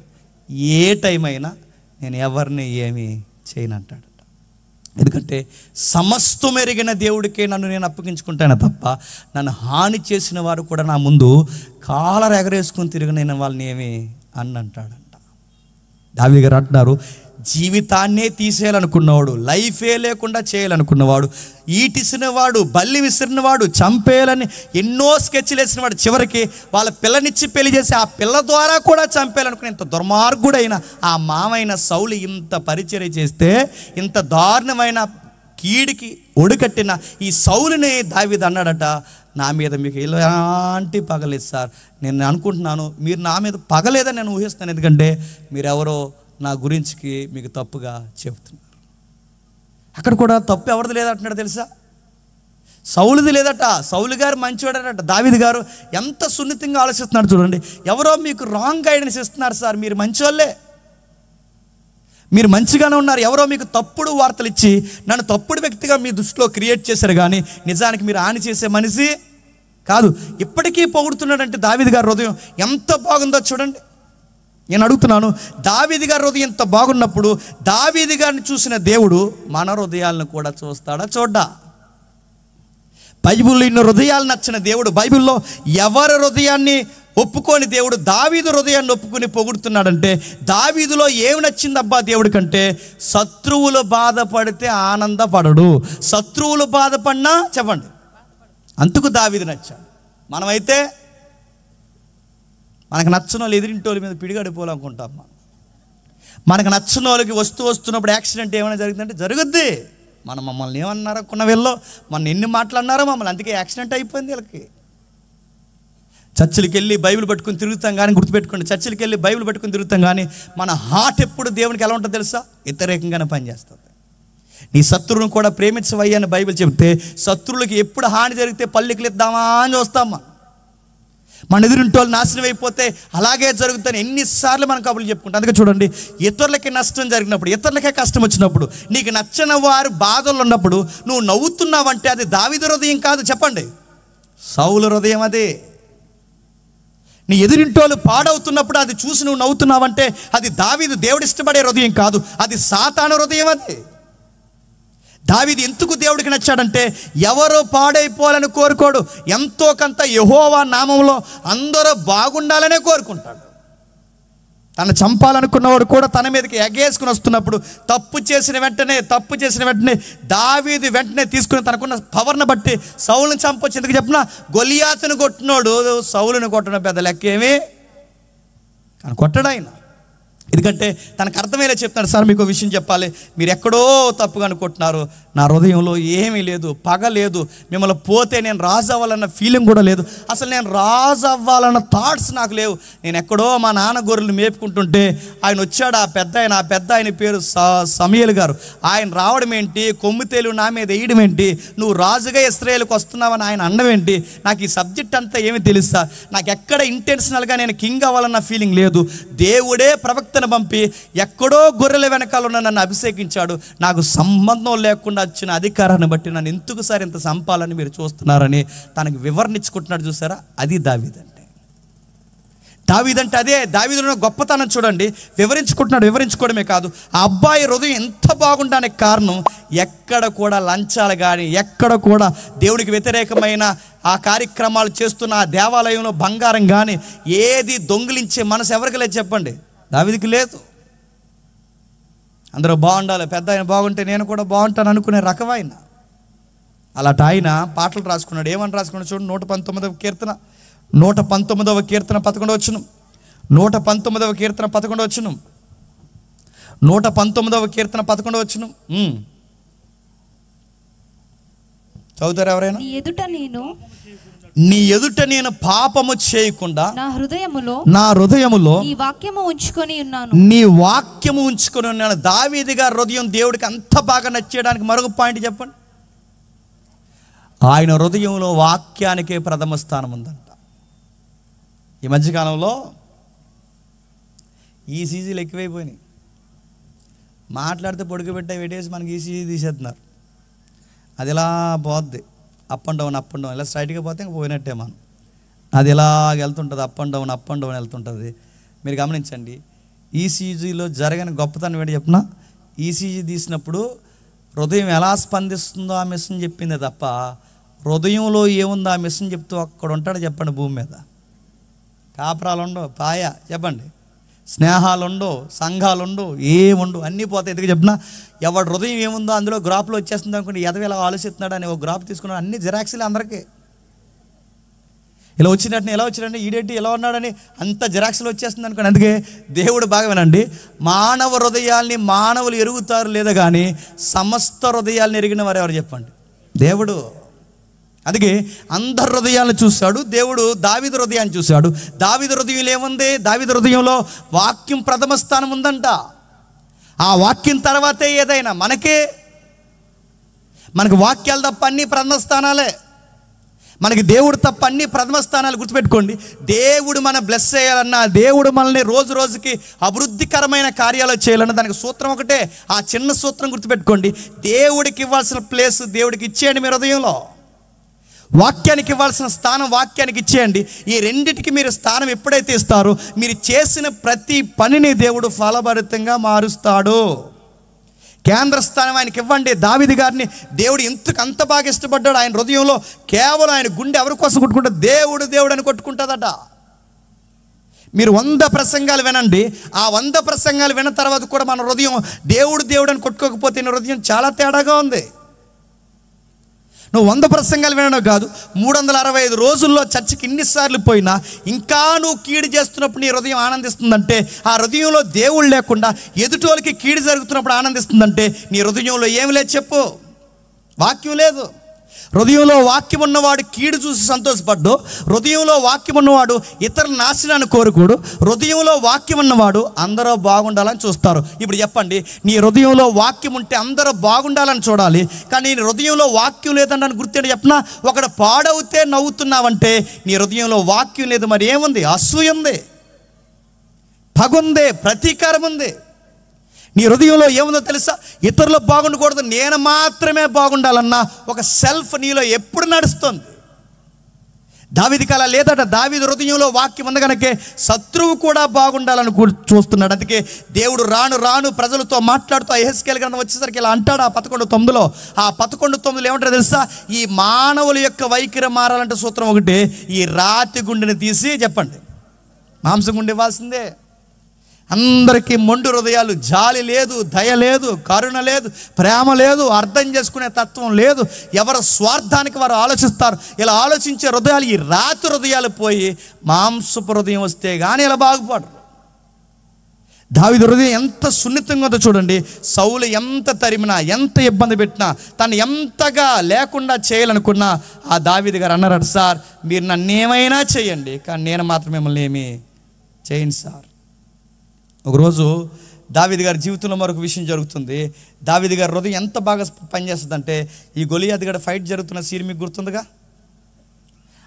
ఏ టైం అయినా నేను ఎవరిని ఏమీ చేయనంటాడట. ఎందుకంటే సమస్తం ఎరిగిన దేవుడికే నన్ను నేను అప్పగించుకుంటాను తప్ప, నన్ను హాని చేసిన వారు కూడా నా ముందు కాలర్ ఎగరేసుకుని తిరిగిన వాళ్ళని ఏమి అంటాడంట. దావీదు గారు అంటున్నారు, జీవితాన్నే తీసేయాలనుకున్నవాడు, లైఫే లేకుండా చేయాలనుకున్నవాడు, ఈటిసినవాడు, బల్లి విసిరినవాడు, చంపేయాలని ఎన్నో స్కెచ్లు వేసినవాడు, చివరికి వాళ్ళ పిల్లనిచ్చి పెళ్లి చేసి ఆ పిల్ల ద్వారా కూడా చంపేయాలనుకున్న ఇంత దుర్మార్గుడైన ఆ మామైన సౌలు ఇంత పరిచర్య చేస్తే, ఇంత దారుణమైన కీడికి ఒడికట్టిన ఈ సౌలుని దావీదు అన్నాడట, నా మీద మీకు ఎలాంటి పగలేదు సార్, నేను అనుకుంటున్నాను మీరు నా మీద పగలేదని నేను ఊహిస్తాను, ఎందుకంటే మీరెవరో నా గురించికి మీకు తప్పుగా చెబుతున్నారు. అక్కడ కూడా తప్పు ఎవరిది లేదంటున్నాడు తెలుసా? సౌలుది లేదట. సౌలు గారు మంచివాడట. దావీదు గారు ఎంత సున్నితంగా ఆలోచిస్తున్నాడు చూడండి. ఎవరో మీకు రాంగ్ గైడెన్స్ ఇస్తున్నారు సార్, మీరు మంచివాళ్ళే, మీరు మంచిగానే ఉన్నారు, ఎవరో మీకు తప్పుడు వార్తలు ఇచ్చి నన్ను తప్పుడు వ్యక్తిగా మీ దృష్టిలో క్రియేట్ చేశారు, కానీ నిజానికి మీరు హాని చేసే మనిషి కాదు. ఇప్పటికీ పొగుడుతున్నాడంటే దావీదు గారి హృదయం ఎంత బాగుందో చూడండి. నేను అడుగుతున్నాను, దావీదు గారి హృదయం ఎంత బాగున్నప్పుడు దావీదు గారిని చూసిన దేవుడు మన హృదయాలను కూడా చూస్తాడా చూడ్డా? బైబిల్లో ఇన్ని హృదయాలు నచ్చిన దేవుడు, బైబిల్లో ఎవరి హృదయాన్ని ఒప్పుకొని దేవుడు దావీదు హృదయాన్ని ఒప్పుకొని పొగుడుతున్నాడంటే, దావీదులో ఏమి నచ్చింది అబ్బా దేవుడి కంటే? శత్రువులు బాధపడితే ఆనందపడడు, శత్రువులు బాధపడినా చెప్పండి అందుకు దావీదు నచ్చాడు. మనమైతే మనకు నచ్చిన వాళ్ళు ఎదిరింటోళ్ళ మీద పిడిగడిపోవాలనుకుంటాం. మనకు నచ్చిన వాళ్ళకి వస్తున్నప్పుడు యాక్సిడెంట్ ఏమైనా జరిగిందంటే జరుగుద్ది. మమ్మల్ని ఏమన్నారో కొన్న వీళ్ళు మన ఎన్ని మాట్లాడినారో మమ్మల్ని, అందుకే యాక్సిడెంట్ అయిపోయింది వీళ్ళకి. చర్చిలకి వెళ్ళి బైబిల్ పట్టుకుని తిరుగుతాం కానీ, గుర్తుపెట్టుకోండి, చర్చిలకి వెళ్ళి బైబిల్ పట్టుకుని తిరుగుతాం కానీ మన హార్ట్ ఎప్పుడు దేవునికి ఎలా ఉంటుందో తెలుసా? వ్యతిరేకంగానే పనిచేస్తుంది. నీ శత్రువును కూడా ప్రేమించవయ్యా అని బైబిల్ చెబితే, శత్రువులకి ఎప్పుడు హాని జరిగితే పల్లికలు ఇద్దామా అని చూస్తామా, మన ఎదురింటోళ్ళు నాశనం అయిపోతే అలాగే జరుగుతుంది ఎన్నిసార్లు మనం కబుర్లు చెప్పుకుంటాం. అందుకే చూడండి, ఇతరులకి నష్టం జరిగినప్పుడు, ఇతరులకే కష్టం వచ్చినప్పుడు, నీకు నచ్చని వారు బాధలు ఉన్నప్పుడు నువ్వు నవ్వుతున్నావంటే అది దావీదు హృదయం కాదు చెప్పండి, సౌలు హృదయం. అది నీ ఎదురింటోళ్ళు పాడవుతున్నప్పుడు అది చూసి నువ్వు నవ్వుతున్నావంటే అది దావీదు దేవుడు ఇష్టపడే హృదయం కాదు, అది సాతాను హృదయం. అది దావీదు ఎందుకు దేవుడికి నచ్చాడంటే ఎవరో పాడైపోవాలని కోరుకోడు, ఎంతో కొంత యెహోవా నామంలో అందరూ బాగుండాలనే కోరుకుంటాడు. తను చంపాలనుకున్నవాడు కూడా తన మీదకి ఎగేసుకుని వస్తున్నప్పుడు తప్పు చేసిన వెంటనే దావీదు వెంటనే తీసుకుని తనకున్న పవర్ని బట్టి సౌలుని చంపొచ్చు. ఎందుకు చెప్పినా గొలియాతును కొట్టినోడు సౌలుని కొట్టడం పెద్ద లెక్కేమి కానీ కొట్టడు ఆయన. ఎందుకంటే తనకు అర్థమయ్యేలా చెప్తున్నాడు, సార్ మీకు విషయం చెప్పాలి, మీరు ఎక్కడో తప్పుగా అనుకుంటున్నారు, నా హృదయంలో ఏమీ లేదు, పగ లేదు, మిమ్మల్ని పోతే నేను రాజు అవ్వాలన్న ఫీలింగ్ కూడా లేదు, అసలు నేను రాజు అవ్వాలన్న థాట్స్ నాకు లేవు. నేను ఎక్కడో మా నాన్న గొర్రెలు మేపుకుంటుంటే ఆయన వచ్చాడు, ఆ పెద్ద ఆయన పేరు సమూయేలు గారు. ఆయన రావడం ఏంటి, కొమ్ముతేలు నా మీద వేయడం ఏంటి, నువ్వు రాజుగా ఇశ్రాయేలుకు వస్తున్నావని ఆయన అనడం ఏంటి, నాకు ఈ సబ్జెక్ట్ అంతా ఏమి తెలుసా, నాకు ఎక్కడ ఇంటెన్షనల్గా నేను కింగ్ అవ్వాలన్న ఫీలింగ్ లేదు. దేవుడే ప్రవక్తను పంపి ఎక్కడో గొర్రెల వెనకాల ఉన్న నన్ను అభిషేకించాడు, నాకు సంబంధం లేకుండా వచ్చిన అధికారాన్ని బట్టి నన్ను ఎందుకు సార్ ఇంత సంపాలని మీరు చూస్తున్నారని తనకు వివరణించుకుంటున్నాడు. చూసారా, అది దావీదు అంటే. అదే దావీదులో గొప్పతనం చూడండి. వివరించుకోవడమే కాదు, ఆ అబ్బాయి హృదయం ఎంత బాగుండడానికి కారణం ఎక్కడ కూడా లంచాలు కానీ, ఎక్కడ కూడా దేవుడికి వ్యతిరేకమైన ఆ కార్యక్రమాలు చేస్తున్న ఆ దేవాలయంలో బంగారం కానీ ఏది దొంగిలించే మనసు ఎవరికి లేదు చెప్పండి, దావీదుకి లేదు. అందరూ బాగుండాలి, పెద్ద ఆయన బాగుంటే నేను కూడా బాగుంటాను అనుకునే రకం ఆయన. అలాంటి ఆయన పాటలు రాసుకున్నాడు. ఏమని రాసుకున్నాడు చూడండి, 119వ కీర్తన 11వ కీర్తన 11వ వచనం. 119వ కీర్తన 11వ వచనం. 119వ కీర్తన 11వ వచనం చదువుతారు ఎవరైనా? నీ ఎదుట నేను పాపము చేయకుండా నా హృదయములో నీ వాక్యము ఉంచుకొని ఉన్నాను. దావీదు గారి హృదయం దేవుడికి అంత బాగా నచ్చేయడానికి మరొక పాయింట్ చెప్పండి. ఆయన హృదయంలో వాక్యానికే ప్రథమ స్థానం ఉందంట. ఈ మధ్యకాలంలో ఈసీజీలు ఎక్కువైపోయినాయి. మాట్లాడితే పొడుగు పెట్టే పెట్టేసి మనకి ఈసీజీ తీసేస్తున్నారు. అది ఇలా పోద్ది, అప్ అండ్ డౌన్ ఇలా స్ట్రైట్గా పోతే ఇంకా పోయినట్టే మనం. అది ఇలాగ వెళ్తుంటుంది, అప్ అండ్ డౌన్ వెళ్తుంటుంది. మీరు గమనించండి, ఈసీజీలో జరగని గొప్పతనం ఏంటి చెప్పిన, ఈసీజీ తీసినప్పుడు హృదయం ఎలా స్పందిస్తుందో ఆ మిషన్ చెప్పిందే తప్ప హృదయంలో ఏముందో ఆ మిషన్ చెప్తూ అక్కడ ఉంటాడు చెప్పండి. భూమి మీద కాపురాలు ఉండవు, పాయ చెప్పండి, స్నేహాలు ఉండవు, సంఘాలు ఉండవు, ఏముండవు, అన్నీ పోతాయి. ఎందుకు చెప్పినా ఎవడు హృదయం ఏముందో అందులో గ్రాఫ్లో వచ్చేస్తుంది అనుకోండి. ఎదవి ఎలా ఆలోచిస్తున్నాడు అని ఒక గ్రాఫ్ తీసుకున్నాడు, అన్ని జిరాక్స్లే అందరికీ. ఇలా వచ్చినట్టు ఈడేంటి ఎలా ఉన్నాడని అంత జిరాక్స్లో వచ్చేస్తుంది అనుకోండి. అందుకే దేవుడు బాగా వినండి, మానవ హృదయాల్ని మానవులు ఎరుగుతారు లేదా కానీ సమస్త హృదయాల్ని ఎరిగిన వారు ఎవరు చెప్పండి? దేవుడు. అందుకే అందరి హృదయాలను చూశాడు దేవుడు. దావీదు హృదయాన్ని చూశాడు. దావీదు హృదయంలో ఏముంది? దావీదు హృదయంలో వాక్యం ప్రథమ స్థానం ఉందంట. ఆ వాక్యం తర్వాతే ఏదైనా. మనకి వాక్యాలు తప్ప అన్నీ ప్రథమ స్థానాలే. మనకి దేవుడు తప్ప అన్ని ప్రథమ స్థానాలు. గుర్తుపెట్టుకోండి, దేవుడు మన బ్లెస్ చేయాలన్నా, దేవుడు మనల్ని రోజు రోజుకి అభివృద్ధికరమైన కార్యాలు చేయాలన్నా దానికి సూత్రం ఒకటే. ఆ చిన్న సూత్రం గుర్తుపెట్టుకోండి, దేవుడికి ఇవ్వాల్సిన ప్లేస్ దేవుడికి ఇచ్చేయండి. మీ హృదయంలో వాక్యానికి ఇవ్వాల్సిన స్థానం వాక్యానికి ఇచ్చేయండి. ఈ రెండిటికి మీరు స్థానం ఎప్పుడైతే ఇస్తారో మీరు చేసిన ప్రతి పనిని దేవుడు ఫలభరితంగా మారుస్తాడు. కేంద్ర స్థానం ఆయనకి ఇవ్వండి. దావీదు గారిని దేవుడు ఎందుకు అంత బాగా ఇష్టపడ్డాడు? ఆయన హృదయంలో కేవలం ఆయన గుండె ఎవరి కోసం కొట్టుకుంటే దేవుడు దేవుడు అని కొట్టుకుంటుందట. మీరు 100 ప్రసంగాలు వినండి, ఆ 100 ప్రసంగాలు విన్న తర్వాత కూడా మన హృదయం దేవుడు దేవుడు అని కొట్టుకోకపోతే నీ హృదయం చాలా తేడాగా ఉంది. నువ్వు 100 ప్రసంగాలు వినడం కాదు, 365 రోజుల్లో చర్చికి ఇన్నిసార్లు పోయినా ఇంకా నువ్వు కీడు చేస్తున్నప్పుడు నీ హృదయం ఆనందిస్తుందంటే, ఆ హృదయంలో దేవుడు లేకుండా ఎదుటోళ్ళకి కీడు జరుగుతున్నప్పుడు ఆనందిస్తుందంటే నీ హృదయంలో ఏమి లేదు చెప్పు? వాక్యం లేదు. హృదయంలో వాక్యం ఉన్నవాడు కీడు చూసి సంతోషపడ్డు, హృదయంలో వాక్యం ఉన్నవాడు ఇతరుల నాశనాన్ని కోరుకోడు. హృదయంలో వాక్యం ఉన్నవాడు అందరూ బాగుండాలని చూస్తారు. ఇప్పుడు చెప్పండి, నీ హృదయంలో వాక్యం ఉంటే అందరూ బాగుండాలని చూడాలి, కానీ నీ హృదయంలో వాక్యం లేదని గుర్తేంటి చెప్పినా, ఒకడు పాడవుతే నవ్వుతున్నావంటే నీ హృదయంలో వాక్యం లేదు. మరి ఏముంది? అసూయ ఉంది, పగుంది, ప్రతీకారం ఉంది. నీ హృదయంలో ఏముందో తెలుసా? ఇతరులు బాగుండకూడదు, నేను మాత్రమే బాగుండాలన్నా ఒక సెల్ఫ్ నీలో ఎప్పుడు నడుస్తుంది. దావీదుకి అలా లేదట. దావీదు హృదయంలో వాక్యం ఉంది కనుకే శత్రువు కూడా బాగుండాలని చూస్తున్నాడు. అందుకే దేవుడు రాను రాను ప్రజలతో మాట్లాడుతూ యెహెజ్కేలు గ్రంథం వచ్చేసరికి ఇలా అంటాడు. ఆ 11:9 ఆ 11:9 ఏమంటారో తెలుసా? ఈ మానవుల యొక్క వైఖరి మారాలంటే సూత్రం ఒకటి, ఈ రాతి గుండెని తీసి చెప్పండి మాంసం గుండె ఇవ్వాల్సిందే. అందరికీ మొండు హృదయాలు, జాలి లేదు, దయ లేదు, కరుణ లేదు, ప్రేమ లేదు, అర్థం చేసుకునే తత్వం లేదు. ఎవరి స్వార్థానికి వారు ఆలోచిస్తారు. ఇలా ఆలోచించే హృదయాలు, ఈ రాతి హృదయాలు పోయి మాంసపు హృదయం వస్తే కానీ ఇలా బాగుపడరు. దావీదు హృదయం ఎంత సున్నితంగా ఉందో చూడండి. సౌలు ఎంత తరిమినా, ఎంత ఇబ్బంది పెట్టినా, తను ఎంతగా లేకుండా చేయాలనుకున్నా ఆ దావీదు గారు అన్నారట, సార్ మీరు నన్ను ఏమైనా చేయండి కానీ నేను మాత్రం మిమ్మల్ని ఏమీ చేయను సార్. ఒకరోజు దావీదు గారి జీవితంలో మరొక విషయం జరుగుతుంది. దావీదు గారి హృదయం ఎంత బాగా పనిచేస్తుందంటే, ఈ గొలియాతు గడ ఫైట్ జరుగుతున్న సీన్ మీకు గుర్తుందిగా.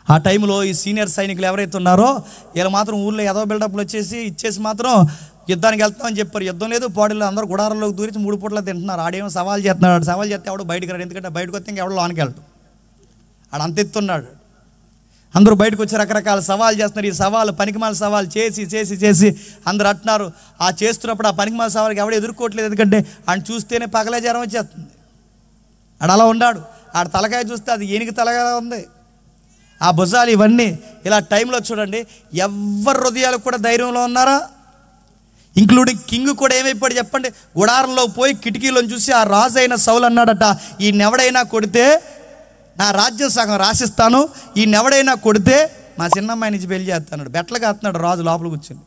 ఆ టైంలో ఈ సీనియర్ సైనికులు ఎవరైతే ఉన్నారో వీళ్ళు మాత్రం ఊళ్ళో ఏదో బిల్డప్లు ఇచ్చేసి మాత్రం యుద్ధానికి వెళ్తామని చెప్పారు. యుద్ధం లేదు, పాడీలు అందరూ గుడారంలోకి దూరించి 3 పూటలు తింటున్నారు. ఆడేమో సవాల్ చేస్తున్నాడు. సవాల్ చేస్తే ఎవడో బయటకు రాడు, ఎందుకంటే బయటకు వస్తే ఇంకెవడో లోనికి వెళ్ళడు. ఆడ అంత ఎత్తున్నాడు. అందరూ బయటకు వచ్చి రకరకాల సవాల్ చేస్తున్నారు. ఈ సవాలు పనికిమాల సవాల్ చేసి చేసి చేసి అందరూ అంటున్నారు. ఆ చేస్తున్నప్పుడు ఆ పనికిమాల సవాల్కి ఎవడో ఎదుర్కోవట్లేదు, ఎందుకంటే ఆయన చూస్తేనే పగలే జ్వరం వచ్చేస్తుంది. ఆడ అలా ఉన్నాడు. ఆడ తలకాయ చూస్తే అది ఏనుగు తలగా ఉంది, ఆ భుజాలు ఇవన్నీ. ఇలా టైంలో చూడండి, ఎవరి హృదయాలు కూడా ధైర్యంలో ఉన్నారా? ఇంక్లూడింగ్ కింగ్ కూడా ఏమైపోయాడు చెప్పండి. గుడారంలో పోయి కిటికీలో చూసి ఆ రాజు అయిన సౌలు అన్నాడట, ఈయనెవడైనా కొడితే నా రాజ్యం సగం రాసిస్తాను, ఈయనెవడైనా కొడితే మా చిన్నమ్మాయి నుంచి పెళ్లి చేస్తాడు. బెట్లగా వస్తున్నాడు రాజు లోపల కూర్చొని.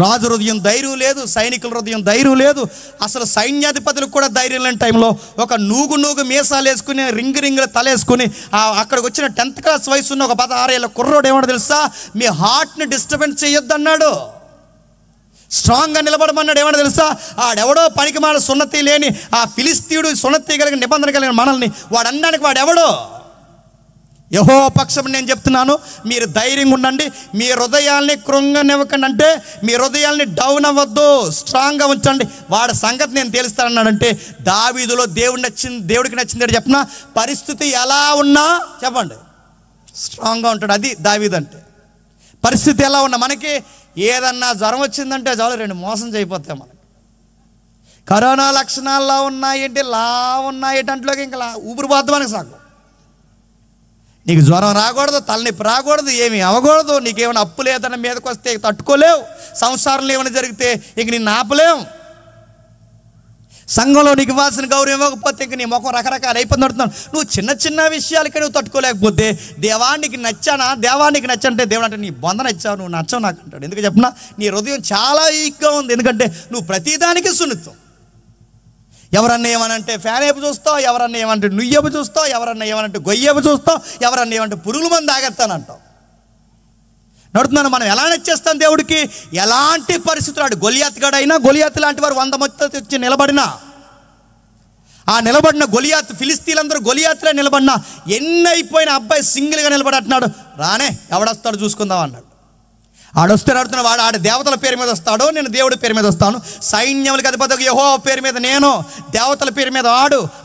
రాజు హృదయం ధైర్యం లేదు, సైనికుల హృదయం ధైర్యం లేదు, అసలు సైన్యాధిపతులకు కూడా ధైర్యం లేని టైంలో ఒక నూగు మీసాలు వేసుకుని రింగుల తలేసుకుని అక్కడికి వచ్చిన 10th క్లాస్ వయసు ఉన్న ఒక 16 ఏళ్ళ కుర్రోడు ఏమన్నా తెలుసా? మీ హార్ట్ని డిస్టర్బెన్స్ చేయొద్దు అన్నాడు. స్ట్రాంగ్గా నిలబడమన్నాడు. ఏమన్నా తెలుసా? ఆడెవడో పనికిమాల సున్నతి లేని ఆ ఫిలిస్తీయుడు, సున్నతి కలిగిన నిబంధన కలిగిన మనల్ని వాడనడానికి వాడెవడో? యెహోవా పక్షం నేను చెప్తున్నాను, మీరు ధైర్యంగా ఉండండి, మీ హృదయాల్ని కృంగనివ్వకండి. అంటే మీ హృదయాల్ని డౌన్ అవ్వద్దు, స్ట్రాంగ్గా ఉంచండి. వాడి సంగతి నేను తెలుస్తానన్నాడంటే దావీదులో దేవుడికి నచ్చింది చెప్పిన పరిస్థితి ఎలా ఉన్నా చెప్పండి స్ట్రాంగ్గా ఉంటాడు. అది దావీదు అంటే. పరిస్థితి ఎలా ఉన్నా, మనకి ఏదన్నా జ్వరం వచ్చిందంటే చాలు 2 మోసం చేయిపోతాయి. మనకి కరోనా లక్షణాల్లో ఉన్నాయేంటి, లా ఉన్నాయేటంట్లోకి ఇంకా ఊపిరిపోద్దు మనకి సాగు. నీకు జ్వరం రాకూడదు, తలనొప్పి రాకూడదు, ఏమి అవ్వకూడదు, నీకేమైనా అప్పు లేదన్న మీదకి వస్తే తట్టుకోలేవు, సంసారంలో ఏమైనా జరిగితే ఇంక నిన్ను ఆపలేవు, సంఘంలో నీకు ఇవ్వాల్సిన గౌరవం ఇవ్వకపోతే ఇంక నీ ముఖం రకరకాల అయిపోతున్నాడు. నువ్వు చిన్న చిన్న విషయాలకి నువ్వు తట్టుకోలేకపోతే దేవానికి నచ్చంటే దేవుడు అంటే నీ బొంద నచ్చావు, నువ్వు నచ్చవు నాకు అంటాడు. ఎందుకు చెప్పినా నీ హృదయం చాలా వీక్గా ఉంది, ఎందుకంటే నువ్వు ప్రతిదానికి సున్నితం. ఎవరన్నా ఏమనంటే ఫ్యాన్ వైపు చూస్తావు, ఎవరన్నా ఏమంటే నుయ్యపు చూస్తావు, ఎవరన్నా ఏమనంటే గొయ్యపు చూస్తావు, ఎవరన్నా ఏమంటే పురుగుల మంది ఆగేస్తానంటావు. నడుతున్నాను. మనం ఎలా నచ్చేస్తాం దేవుడికి? ఎలాంటి పరిస్థితులు ఆడు గొలియాతుగాడైనా, గొలియాతు లాంటి వారు 100 మంది వచ్చి నిలబడినా, ఆ నిలబడిన గొలియాతు ఫిలిస్తీన్లందరూ గొలియాతులో నిలబడినా ఎన్నైపోయిన అబ్బాయి సింగిల్గా నిలబడి అంటున్నాడు, రానే ఎవడొస్తాడు చూసుకుందాం అన్నాడు. ఆడొస్తే ఆడుతున్నాడు. వాడు ఆడ దేవతల పేరు మీద వస్తాడు, నేను దేవుడి పేరు మీద వస్తాను. సైన్యములకు అధిపతి యెహోవా పేరు మీద నేను, దేవతల పేరు మీద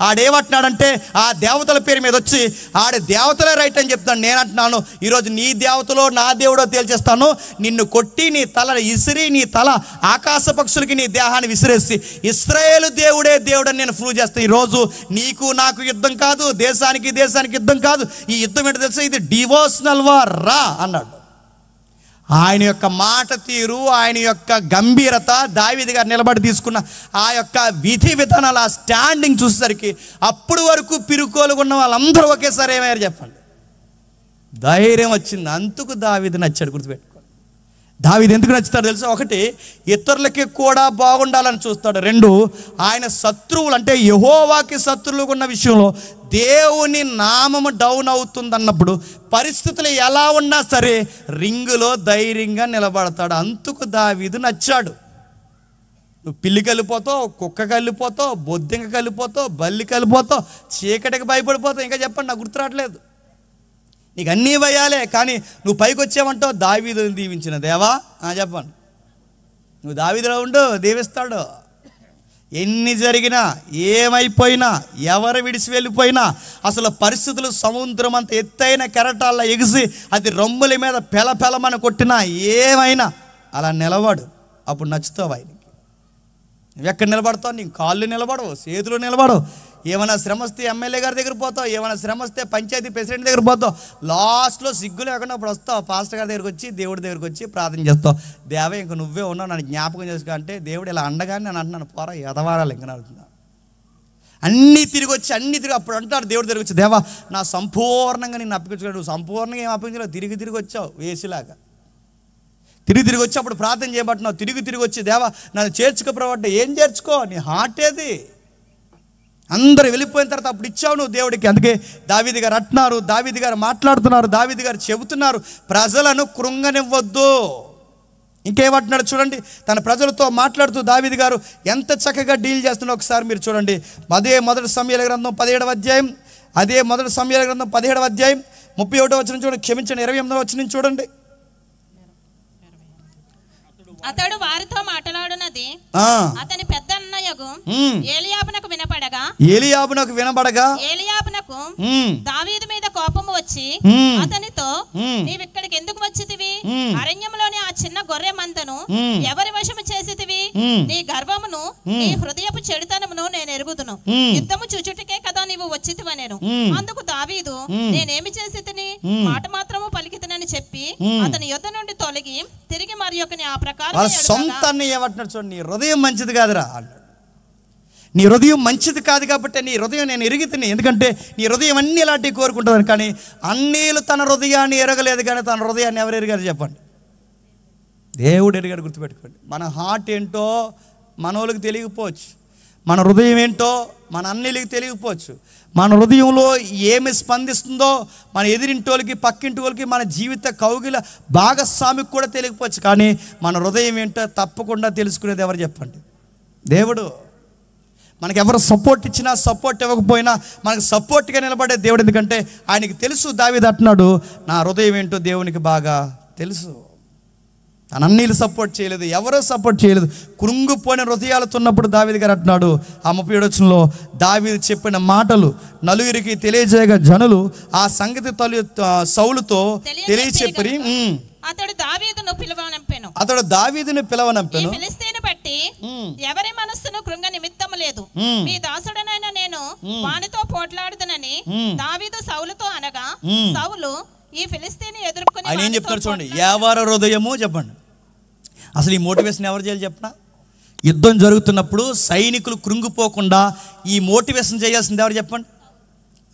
ఆడేమంటున్నాడంటే ఆ దేవతల పేరు మీద వచ్చి ఆడే దేవతలే రైట్ అని చెప్తాను. నేను అంటున్నాను, ఈరోజు నీ దేవతలో నా దేవుడో తేల్చేస్తాను. నిన్ను కొట్టి నీ తల ఇసిరి, నీ తల ఆకాశ పక్షులకి నీ దేహాన్ని విసిరేసి ఇశ్రాయేలు దేవుడే దేవుడని నేను ప్రూవ్ చేస్తాను. ఈరోజు నీకు నాకు యుద్ధం కాదు, దేశానికి యుద్ధం కాదు. ఈ యుద్ధం ఏంటో తెలుసా? ఇది డివోషనల్ వార్ రా అన్నాడు. ఆయన యొక్క మాట తీరు, ఆయన యొక్క గంభీరత, దావీదు గారు నిలబడి తీసుకున్న ఆ యొక్క విధి విధానాలు, ఆ స్టాండింగ్ చూసేసరికి అప్పుడు వరకు పిరుకోలుగా ఉన్న వాళ్ళందరూ ఒకేసారి ఏమయ్యారు చెప్పండి? ధైర్యం వచ్చింది. అందుకు దావీదు నచ్చాడు. గుర్తుపెట్టుకో, దావీదు ఎందుకు నచ్చుతాడు తెలుసా? 1, ఇతరులకి కూడా బాగుండాలని చూస్తాడు. 2, ఆయన శత్రువులు అంటే యెహోవాకి శత్రువులుగా ఉన్న విషయంలో దేవుని నామము డౌన్ అవుతుందన్నప్పుడు పరిస్థితులు ఎలా ఉన్నా సరే రింగులో ధైర్యంగా నిలబడతాడు. అందుకు దావీదు నచ్చాడు. నువ్వు పిల్లి కలిపోతావు, కుక్క కలిపోతావు, బొద్దింక కలిపోతావు, బల్లి కలిపోతావు, చీకటికి భయపడిపోతావు, ఇంకా చెప్పండి నాకు గుర్తు రావట్లేదు. నీకు అన్నీ భయాలే, కానీ నువ్వు పైకి వచ్చావంటావు దావీదుని దీవించిన దేవా చెప్పండి. నువ్వు దావీదులో ఉండు, దీవిస్తాడు. ఎన్ని జరిగినా, ఏమైపోయినా, ఎవరు విడిచి వెళ్ళిపోయినా, అసలు పరిస్థితులు సముద్రం అంత ఎత్తైన కెరటాల్లో ఎగిసి అది రొమ్ముల మీద పెలపెలమని కొట్టినా, ఏమైనా అలా నిలబడు. అప్పుడు నచ్చుతావు ఆయనకి. నువ్వు ఎక్కడ నిలబడతావు? నీ కాళ్ళు నిలబడవు, చేతులు నిలబడవు. ఏమైనా శ్రమ వస్తే ఎమ్మెల్యే గారి దగ్గర పోతావు, ఏమైనా శ్రమ వస్తే పంచాయతీ ప్రెసిడెంట్ దగ్గర పోతావు. లాస్ట్లో సిగ్గు లేకుండా అప్పుడు వస్తావు, పాస్టర్ గారి దగ్గరికి వచ్చి, దేవుడి దగ్గరికి వచ్చి ప్రార్థన చేస్తావు. దేవా ఇంక నువ్వే ఉన్నావు, నన్ను జ్ఞాపకం చేసుకో అంటే దేవుడు ఇలా అండగానే నేను అంటున్నాను, పోరా ఎదవారాలు ఇంకా అవుతున్నా. అన్నీ తిరిగి వచ్చి అప్పుడు అంటాడు దేవుడి దగ్గరికి వచ్చి, దేవా నా సంపూర్ణంగా నిన్ను అప్పగించుకోడు. నువ్వు సంపూర్ణంగా ఏం అప్పగించలేవు, తిరిగి వచ్చావు వేసిలాగా. తిరిగి వచ్చి అప్పుడు ప్రార్థన చేయబట్టున్నావు. తిరిగి వచ్చి దేవా నన్ను చేర్చుకోపడబట్టే. ఏం చేర్చుకో? నీ హార్ట్ ఏది? అందరూ వెళ్ళిపోయిన తర్వాత అప్పుడు ఇచ్చావు నువ్వు దేవుడికి. అందుకే దావీదు గారు అంటున్నారు, దావీదు గారు మాట్లాడుతున్నారు, దావీదు గారు చెబుతున్నారు, ప్రజలను కృంగనివ్వద్దు. ఇంకేమంటున్నాడు చూడండి, తన ప్రజలతో మాట్లాడుతూ దావీదు గారు ఎంత చక్కగా డీల్ చేస్తున్నారో ఒకసారి మీరు చూడండి. అదే మొదటి సమూయేలు గ్రంథం 17వ అధ్యాయం, అదే మొదటి సమూయేలు గ్రంథం 17వ అధ్యాయం 31వ వచనం చూడండి, క్షమించండి 28వ వచనం చూడండి. అతడు వారితో మాట్లాడునది అతని పెద్ద అన్నయ్యకు ఏలీయాబునకు వినపడగా ఏలీయాబునకు దావీదు మీద కోపము వచ్చి అతనితో, నీవిక్కడికి ఎందుకు వచ్చితివి? అరణ్యంలోని ఆ చిన్న గొర్రె మందను ఎవరి వశము చేసితివి? నీ గర్వమును, నీ హృదయపు చెడుతనమును నేను ఎరుగుదును. యుద్ధము చూచుటకే కదా నీవు వచ్చితివనెను. అందుకు దావీదు, నేనేమి చేసితిని? మాట మాత్రము పలికితినని చెప్పి అతని యుద్ధ నుండి తొలగి తిరిగి మరి ఒకని ఆ ప్రకారం సొంతాన్ని ఏమంటున్నాడు చూడండి, నీ హృదయం మంచిది కాదురా అన్నాడు. నీ హృదయం మంచిది కాదు కాబట్టి నీ హృదయం నేను ఎరిగితిని. ఎందుకంటే నీ హృదయం అన్ని ఇలాంటివి కోరుకుంటుంది. కానీ అన్నీలు తన హృదయాన్ని ఎరగలేదు, కానీ తన హృదయాన్ని ఎవరు ఎరిగారు చెప్పండి? దేవుడు ఎరిగాడు. గుర్తుపెట్టుకోండి, మన హార్ట్ ఏంటో మన వాళ్ళకి తెలియకపోవచ్చు, మన హృదయం ఏంటో మన అన్నీలకి తెలియకపోవచ్చు, మన హృదయంలో ఏమి స్పందిస్తుందో మన ఎదిరింటి వాళ్ళకి, పక్కింటి వాళ్ళకి, మన జీవిత కౌగిల భాగస్వామికి కూడా తెలియకపోవచ్చు. కానీ మన హృదయం ఏంటో తప్పకుండా తెలుసుకునేది ఎవరు చెప్పండి? దేవుడు. మనకి ఎవరు సపోర్ట్ ఇచ్చినా, సపోర్ట్ ఇవ్వకపోయినా మనకు సపోర్ట్గా నిలబడే దేవుడు. ఎందుకంటే ఆయనకి తెలుసు. దావీదు అంటున్నాడు, నా హృదయం ఏంటో దేవునికి బాగా తెలుసు. తన అన్నీలు సపోర్ట్ చేయలేదు, ఎవరో సపోర్ట్ చేయలేదు. కృంగిపోయిన హృదయాలతో ఉన్నప్పుడు దావీదు గారు అంటున్నాడు ఆ 37వ వచనంలో, దావీదు చెప్పిన మాటలు నలుగురికి తెలియజేయగా జనులు ఆ సంగతి సౌలుతో తెలియచెప్పి అతడు దావీదును పిలవనంపెను. ఫిలిష్తీయుని బట్టి ఎవరి మనస్సును కృంగ నిమిత్తము లేదు, మీ దాసుడనైన నేను వానితో పోట్లాడుదనని దావీదు సౌలుతో అనగా, సౌలు ఈ ఫిలిష్తీయుని ఎదుర్కొని ఆయన ఏం చెప్తారు చూడండి, ఎవరి హృదయము చెప్పండి. అసలు ఈ మోటివేషన్ ఎవరు చేయాలి చెప్పనా? యుద్ధం జరుగుతున్నప్పుడు సైనికులు కృంగిపోకుండా ఈ మోటివేషన్ చేయాల్సింది ఎవరు చెప్పండి?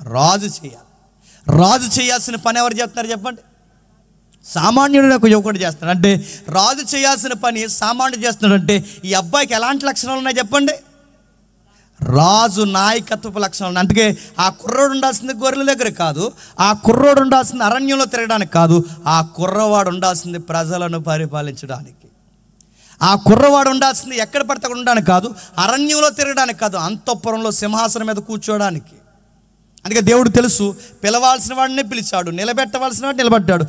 రాజు చేయాలి. రాజు చేయాల్సిన పని ఎవరు చేస్తున్నారు చెప్పండి? సామాన్యుడు ఒక యువకుడు చేస్తాడు. అంటే రాజు చేయాల్సిన పని సామాన్యుడు చేస్తున్నాడంటే ఈ అబ్బాయికి ఎలాంటి లక్షణాలు ఉన్నాయి చెప్పండి? రాజు నాయకత్వపు లక్షణాలు. అందుకే ఆ కుర్రోడు ఉండాల్సింది గొర్రెల దగ్గర కాదు, ఆ కుర్రోడు ఉండాల్సింది అరణ్యంలో తిరగడానికి కాదు, ఆ కుర్రవాడు ఉండాల్సింది ప్రజలను పరిపాలించడానికి. ఆ కుర్రవాడు ఉండాల్సింది ఎక్కడ పడితే అక్కడ ఉండడానికి కాదు, అరణ్యంలో తిరగడానికి కాదు, అంతఃపురంలో సింహాసనం మీద కూర్చోడానికి. అందుకే దేవుడు తెలుసు, పిలవాల్సిన వాడిని పిలిచాడు, నిలబెట్టవలసిన వాడిని నిలబెట్టాడు.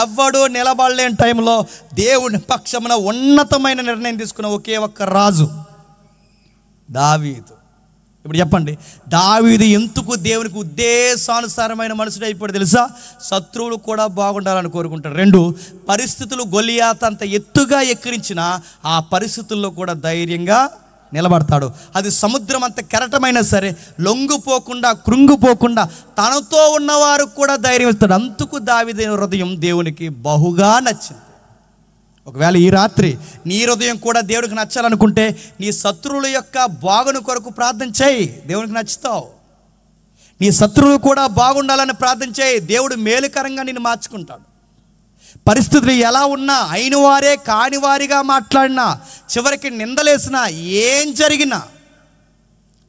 ఎవడు నిలబడలేని టైంలో దేవుని పక్షమున ఉన్నతమైన నిర్ణయం తీసుకున్న ఒకే ఒక్క రాజు దావీదు. ఇప్పుడు చెప్పండి, దావీదు ఎందుకు దేవునికి ఉద్దేశానుసారమైన మనుషుడు అయిపోయాడు తెలుసా? శత్రువులు కూడా బాగుండాలని కోరుకుంటాడు. 2, పరిస్థితులు గొలియాత్ అంత ఎత్తుగా ఎక్కిరించిన ఆ పరిస్థితుల్లో కూడా ధైర్యంగా నిలబడతాడు. అది సముద్రం అంత కెరటమైనా సరే లొంగిపోకుండా, కృంగిపోకుండా తనతో ఉన్నవారు కూడా ధైర్యం ఇస్తాడు. అందుకు దావీదు హృదయం దేవునికి బహుగా నచ్చింది. ఒకవేళ ఈ రాత్రి నీ హృదయం కూడా దేవుడికి నచ్చాలనుకుంటే నీ శత్రువుల యొక్క బాగుని కొరకు ప్రార్థన చేయి, దేవునికి నచ్చుతావు. నీ శత్రువులు కూడా బాగుండాలని ప్రార్థన చేయి, దేవుడు మేలుకరంగా నిన్ను మార్చుకుంటాడు. పరిస్థితులు ఎలా ఉన్నా, అయిన వారే కాని వారిగా మాట్లాడినా, చివరికి నిందలేసినా, ఏం జరిగినా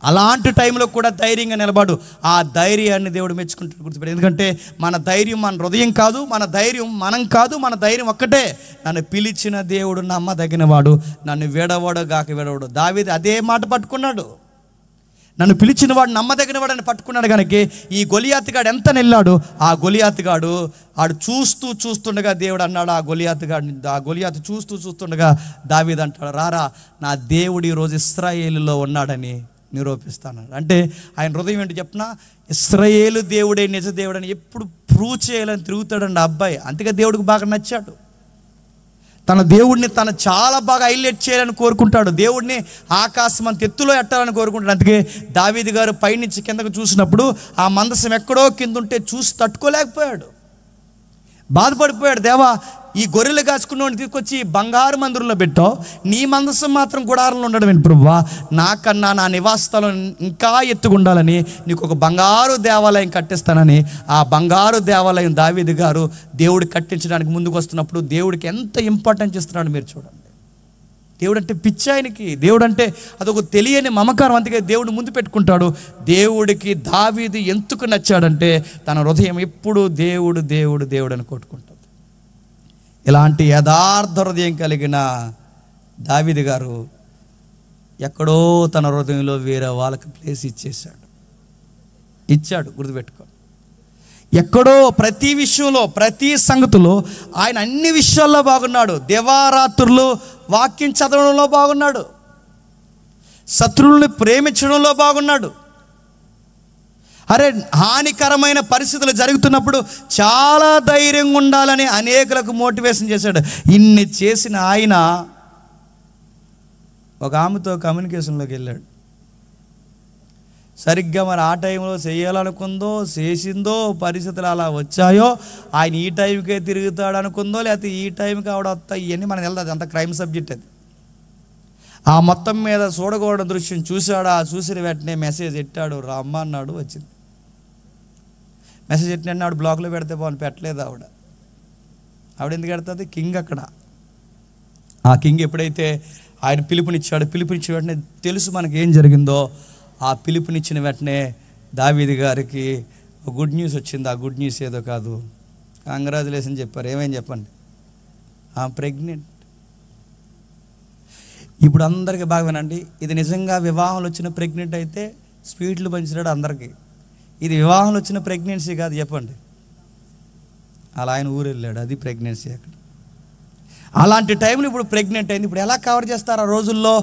అలాంటి టైంలో కూడా ధైర్యంగా నిలబడు. ఆ ధైర్యాన్ని దేవుడు మెచ్చుకుంటాడు. గుర్తుపెట్టు. ఎందుకంటే మన ధైర్యం మన హృదయం కాదు, మన ధైర్యం మనం కాదు, మన ధైర్యం ఒక్కటే, నన్ను పిలిచిన దేవుడు నమ్మదగినవాడు, నన్ను వీడవాడు గాక వీడవాడు. దావీదు అదే మాట పట్టుకున్నాడు. నన్ను పిలిచిన వాడు నమ్మదగిన వాడని పట్టుకున్నాడు కనుక ఈ గొలియాతుగాడు ఎంత నెల్లాడు, ఆ గొలియాతుగాడు ఆడు చూస్తుండగా దేవుడు అన్నాడు ఆ గొలియాతు చూస్తుండగా దావీదు అంటాడు, రారా నా దేవుడు ఈరోజు ఇశ్రాయేలులో ఉన్నాడని నిరూపిస్తాను. అంటే ఆయన హృదయం ఏంటి చెప్పినా, ఇశ్రాయేలు దేవుడే నిజ దేవుడని ఎప్పుడు ప్రూవ్ చేయాలని తిరుగుతాడండి ఆ అబ్బాయి. అందుకే దేవుడికి బాగా నచ్చాడు. తన దేవుడిని తను చాలా బాగా హైలైట్ చేయాలని కోరుకుంటాడు. దేవుడిని ఆకాశం అంత ఎత్తులో ఎట్టాలని కోరుకుంటాడు. అందుకే దావీదు గారు పైనుంచి కిందకు చూసినప్పుడు ఆ మందసం ఎక్కడో కింద ఉంటే చూసి తట్టుకోలేకపోయాడు, బాధపడిపోయాడు. దేవా, ఈ గొర్రెలు కాచుకున్నోడిని తీసుకొచ్చి బంగారు మందిరంలో పెట్టావు, నీ మందసం మాత్రం గుడారంలో ఉండడం ఏంటి ప్రభువా, నాకన్నా నా నివాస స్థలం ఇంకా ఎత్తుకుండాలని నీకు ఒక బంగారు దేవాలయం కట్టిస్తానని ఆ బంగారు దేవాలయం దావీదు గారు దేవుడు కట్టించడానికి ముందుకు వస్తున్నప్పుడు దేవుడికి ఎంత ఇంపార్టెన్స్ ఇస్తున్నాడు మీరు చూడండి. దేవుడు అంటే పిచ్చి ఆయనకి, దేవుడు అంటే అదొక తెలియని మమకారం. అందుకే దేవుడు ముందు పెట్టుకుంటాడు. దేవుడికి దావీదు ఎందుకు నచ్చాడంటే తన హృదయం ఎప్పుడు దేవుడు దేవుడు దేవుడు అని కొట్టుకుంటాడు. ఇలాంటి యథార్థ హృదయం కలిగిన దావీదు గారు ఎక్కడో తన హృదయంలో వేరే వాళ్ళకి ప్లేస్ ఇచ్చాడు. గుర్తుపెట్టుకో, ఎక్కడో ప్రతి విషయంలో ప్రతి సంగతిలో ఆయన అన్ని విషయాల్లో బాగున్నాడు. దివారాత్రులు వాక్యం చదవడంలో బాగున్నాడు, శత్రువుల్ని ప్రేమించడంలో బాగున్నాడు. అరే, హానికరమైన పరిస్థితులు జరుగుతున్నప్పుడు చాలా ధైర్యంగా ఉండాలని అనేకులకు మోటివేషన్ చేశాడు. ఇన్ని చేసిన ఆయన ఒక ఆమెతో కమ్యూనికేషన్లోకి వెళ్ళాడు. సరిగ్గా మరి ఆ టైంలో చేయాలనుకుందో చేసిందో పరిస్థితులు అలా వచ్చాయో, ఆయన ఈ టైంకే తిరుగుతాడు అనుకుందో, లేకపోతే ఈ టైంకి ఆవిడ వస్తాయి, ఇవన్నీ మనకు వెళ్తుంది. అంత క్రైమ్ సబ్జెక్ట్ అది. ఆ మొత్తం మీద చూడకూడని దృశ్యం చూశాడు. ఆ చూసిన వెంటనే మెసేజ్ ఎట్టాడు, రమ్మ అన్నాడు, వచ్చింది. మెసేజ్ ఎట్టిన ఆవిడ బ్లాక్లో పెడితే బాగుంది, పెట్టలేదు ఆవిడ ఎందుకు పెడుతుంది? కింగ్ అక్కడ. ఆ కింగ్ ఎప్పుడైతే ఆయన పిలుపునిచ్చిన వెంటనే తెలుసు మనకి ఏం జరిగిందో. ఆ పిలుపునిచ్చిన వెంటనే దావీదు గారికి గుడ్ న్యూస్ వచ్చింది. ఆ గుడ్ న్యూస్ ఏదో కాదు, కంగ్రాచులేషన్ చెప్పారు. ఏమేం చెప్పండి? ప్రెగ్నెంట్. ఇప్పుడు అందరికీ బాగా వినండి, ఇది నిజంగా వివాహంలో వచ్చిన ప్రెగ్నెంట్ అయితే స్వీట్లు పంచినాడు అందరికీ. ఇది వివాహంలో వచ్చిన ప్రెగ్నెన్సీ కాదు, చెప్పండి. అలా ఆయన ఊరు వెళ్ళాడు, అది ప్రెగ్నెన్సీ అక్కడ. అలాంటి టైంలో ఇప్పుడు ప్రెగ్నెంట్ అయింది. ఇప్పుడు ఎలా కవర్ చేస్తారు? ఆ రోజుల్లో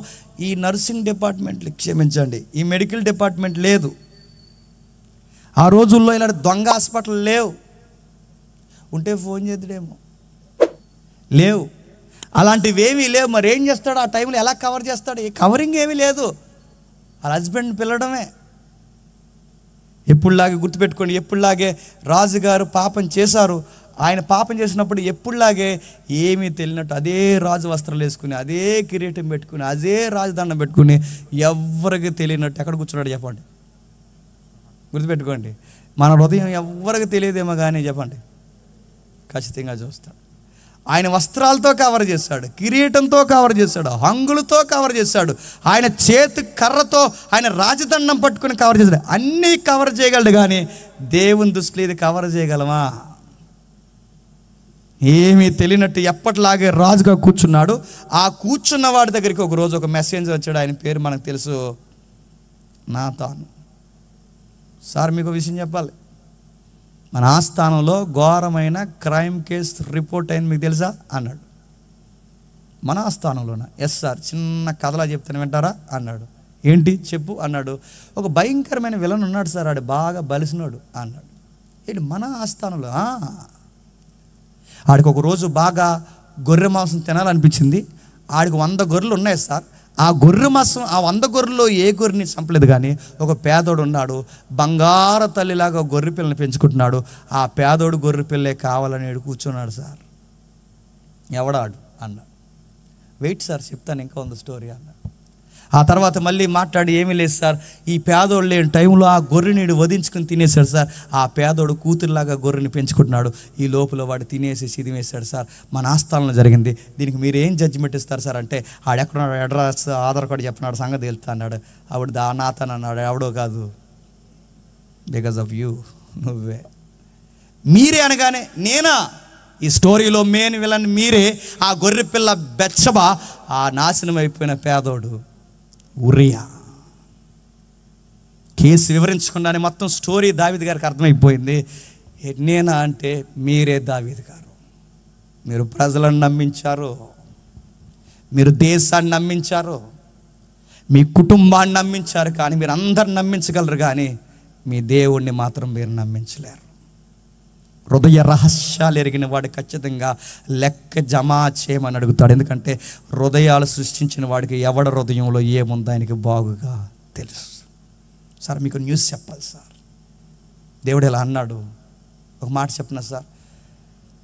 ఈ నర్సింగ్ డిపార్ట్మెంట్లు, క్షమించండి, ఈ మెడికల్ డిపార్ట్మెంట్ లేదు. ఆ రోజుల్లో ఇలాంటి దొంగ హాస్పిటల్ లేవు. ఉంటే ఫోన్ చేద్దాడేమో, లేవు. అలాంటివి ఏమీ లేవు. మరి ఏం చేస్తాడు ఆ టైంలో? ఎలా కవర్ చేస్తాడు? ఈ కవరింగ్ ఏమీ లేదు. వాళ్ళ హస్బెండ్ పిలవడమే. ఎప్పుడులాగే గుర్తుపెట్టుకోండి, ఎప్పుడులాగే రాజుగారు పాపం చేశారు. ఆయన పాపం చేసినప్పుడు ఎప్పుడులాగే ఏమీ తెలియనట్టు అదే రాజు వస్త్రాలు వేసుకుని, అదే కిరీటం పెట్టుకుని, అదే రాజదండం పెట్టుకుని, ఎవరికి తెలియనట్టు ఎక్కడ కూర్చున్నాడు చెప్పండి? గుర్తుపెట్టుకోండి, మన హృదయం ఎవరికి తెలియదేమో కానీ చెప్పండి, ఖచ్చితంగా చూస్తాడు. ఆయన వస్త్రాలతో కవర్ చేశాడు, కిరీటంతో కవర్ చేశాడు, హంగులతో కవర్ చేశాడు, ఆయన చేతి కర్రతో ఆయన రాజదండం పట్టుకుని కవర్ చేశాడు. అన్నీ కవర్ చేయగలడు. కానీ దేవుని దృష్టిలో ఇది కవర్ చేయగలమా? ఏమీ తెలియనట్టు ఎప్పటిలాగే రాజుగా కూర్చున్నాడు. ఆ కూర్చున్న వాడి దగ్గరికి ఒక రోజు ఒక మెసేంజర్ వచ్చాడు. ఆయన పేరు మనకు తెలుసు, నాతాను. సార్, మీకు విషయం చెప్పాలి, మన ఆస్థానంలో ఘోరమైన క్రైమ్ కేసు రిపోర్ట్ అయింది, మీకు తెలుసా అన్నాడు. మన ఆస్థానంలోనా? ఎస్ సార్, చిన్న కథలా చెప్తాను, వింటారా అన్నాడు. ఏంటి చెప్పు అన్నాడు. ఒక భయంకరమైన విలన్ ఉన్నాడు సార్, ఆడు బాగా బలిసినాడు అన్నాడు. ఏంటి మన ఆస్థానంలో? ఆడికి ఒక రోజు బాగా గొర్రె మాంసం తినాలనిపించింది. ఆడికి 100 గొర్రెలు ఉన్నాయి సార్. ఆ గొర్రె మాంసం, ఆ 100 గొర్రెల్లో ఏ గొర్రెని చంపలేదు. కానీ ఒక పేదోడు ఉన్నాడు, బంగారు తల్లిలాగా గొర్రె పిల్లని పెంచుకుంటున్నాడు. ఆ పేదోడు గొర్రె పిల్లే కావాలని కూర్చున్నాడు సార్. ఎవడాడు అన్నాడు. వెయిట్ సార్, చెప్తాను, ఇంకా ఉంది స్టోరీ అన్నాడు. ఆ తర్వాత మళ్ళీ మాట్లాడి, ఏమీ లేదు సార్, ఈ పేదోడు లేని టైంలో ఆ గొర్రెని వధించుకుని తినేశాడు సార్. ఆ పేదోడు కూతురులాగా గొర్రెని పెంచుకుంటున్నాడు. ఈ లోపల వాడు తినేసి సిదిమేశాడు సార్. మన ఆస్థానంలో జరిగింది. దీనికి మీరు ఏం జడ్జిమెంట్ ఇస్తారు సార్ అంటే, ఆడెక్కడున్నాడు, అడ్రస్ ఆధార్ కార్డు చెప్పినాడు, సంగతి వెళ్తా అన్నాడు. ఆవిడ నాతన్ అన్నాడు. ఎవడో కాదు, బికాజ్ ఆఫ్ యూ, నువ్వే. మీరే అనగానే, నేనా? ఈ స్టోరీలో మెయిన్ విలన్ మీరే. ఆ గొర్రె పిల్ల బెత్షెబా, ఆ నాశనం అయిపోయిన పేదోడు ఉరియా. కేసు వివరించకుండానే మొత్తం స్టోరీ దావీదు గారికి అర్థమైపోయింది. నేనా అంటే మీరే దావీదు గారు. మీరు ప్రజలను నమ్మించారు, మీరు దేశాన్ని నమ్మించారు, మీ కుటుంబాన్ని నమ్మించారు, కానీ మీరు అందరిని నమ్మించగలరు, కానీ మీ దేవుణ్ణి మాత్రం మీరు నమ్మించలేరు. హృదయ రహస్యాలు ఎరిగిన వాడు ఖచ్చితంగా లెక్క జమా చేయమని అడుగుతాడు. ఎందుకంటే హృదయాలు సృష్టించిన వాడికి ఎవడ హృదయంలో ఏముందో ఆయనకి బాగుగా తెలుసు. సార్ మీకు న్యూస్ చెప్పాలి సార్, దేవుడు ఎలా అన్నాడు, ఒక మాట చెప్పనా సార్,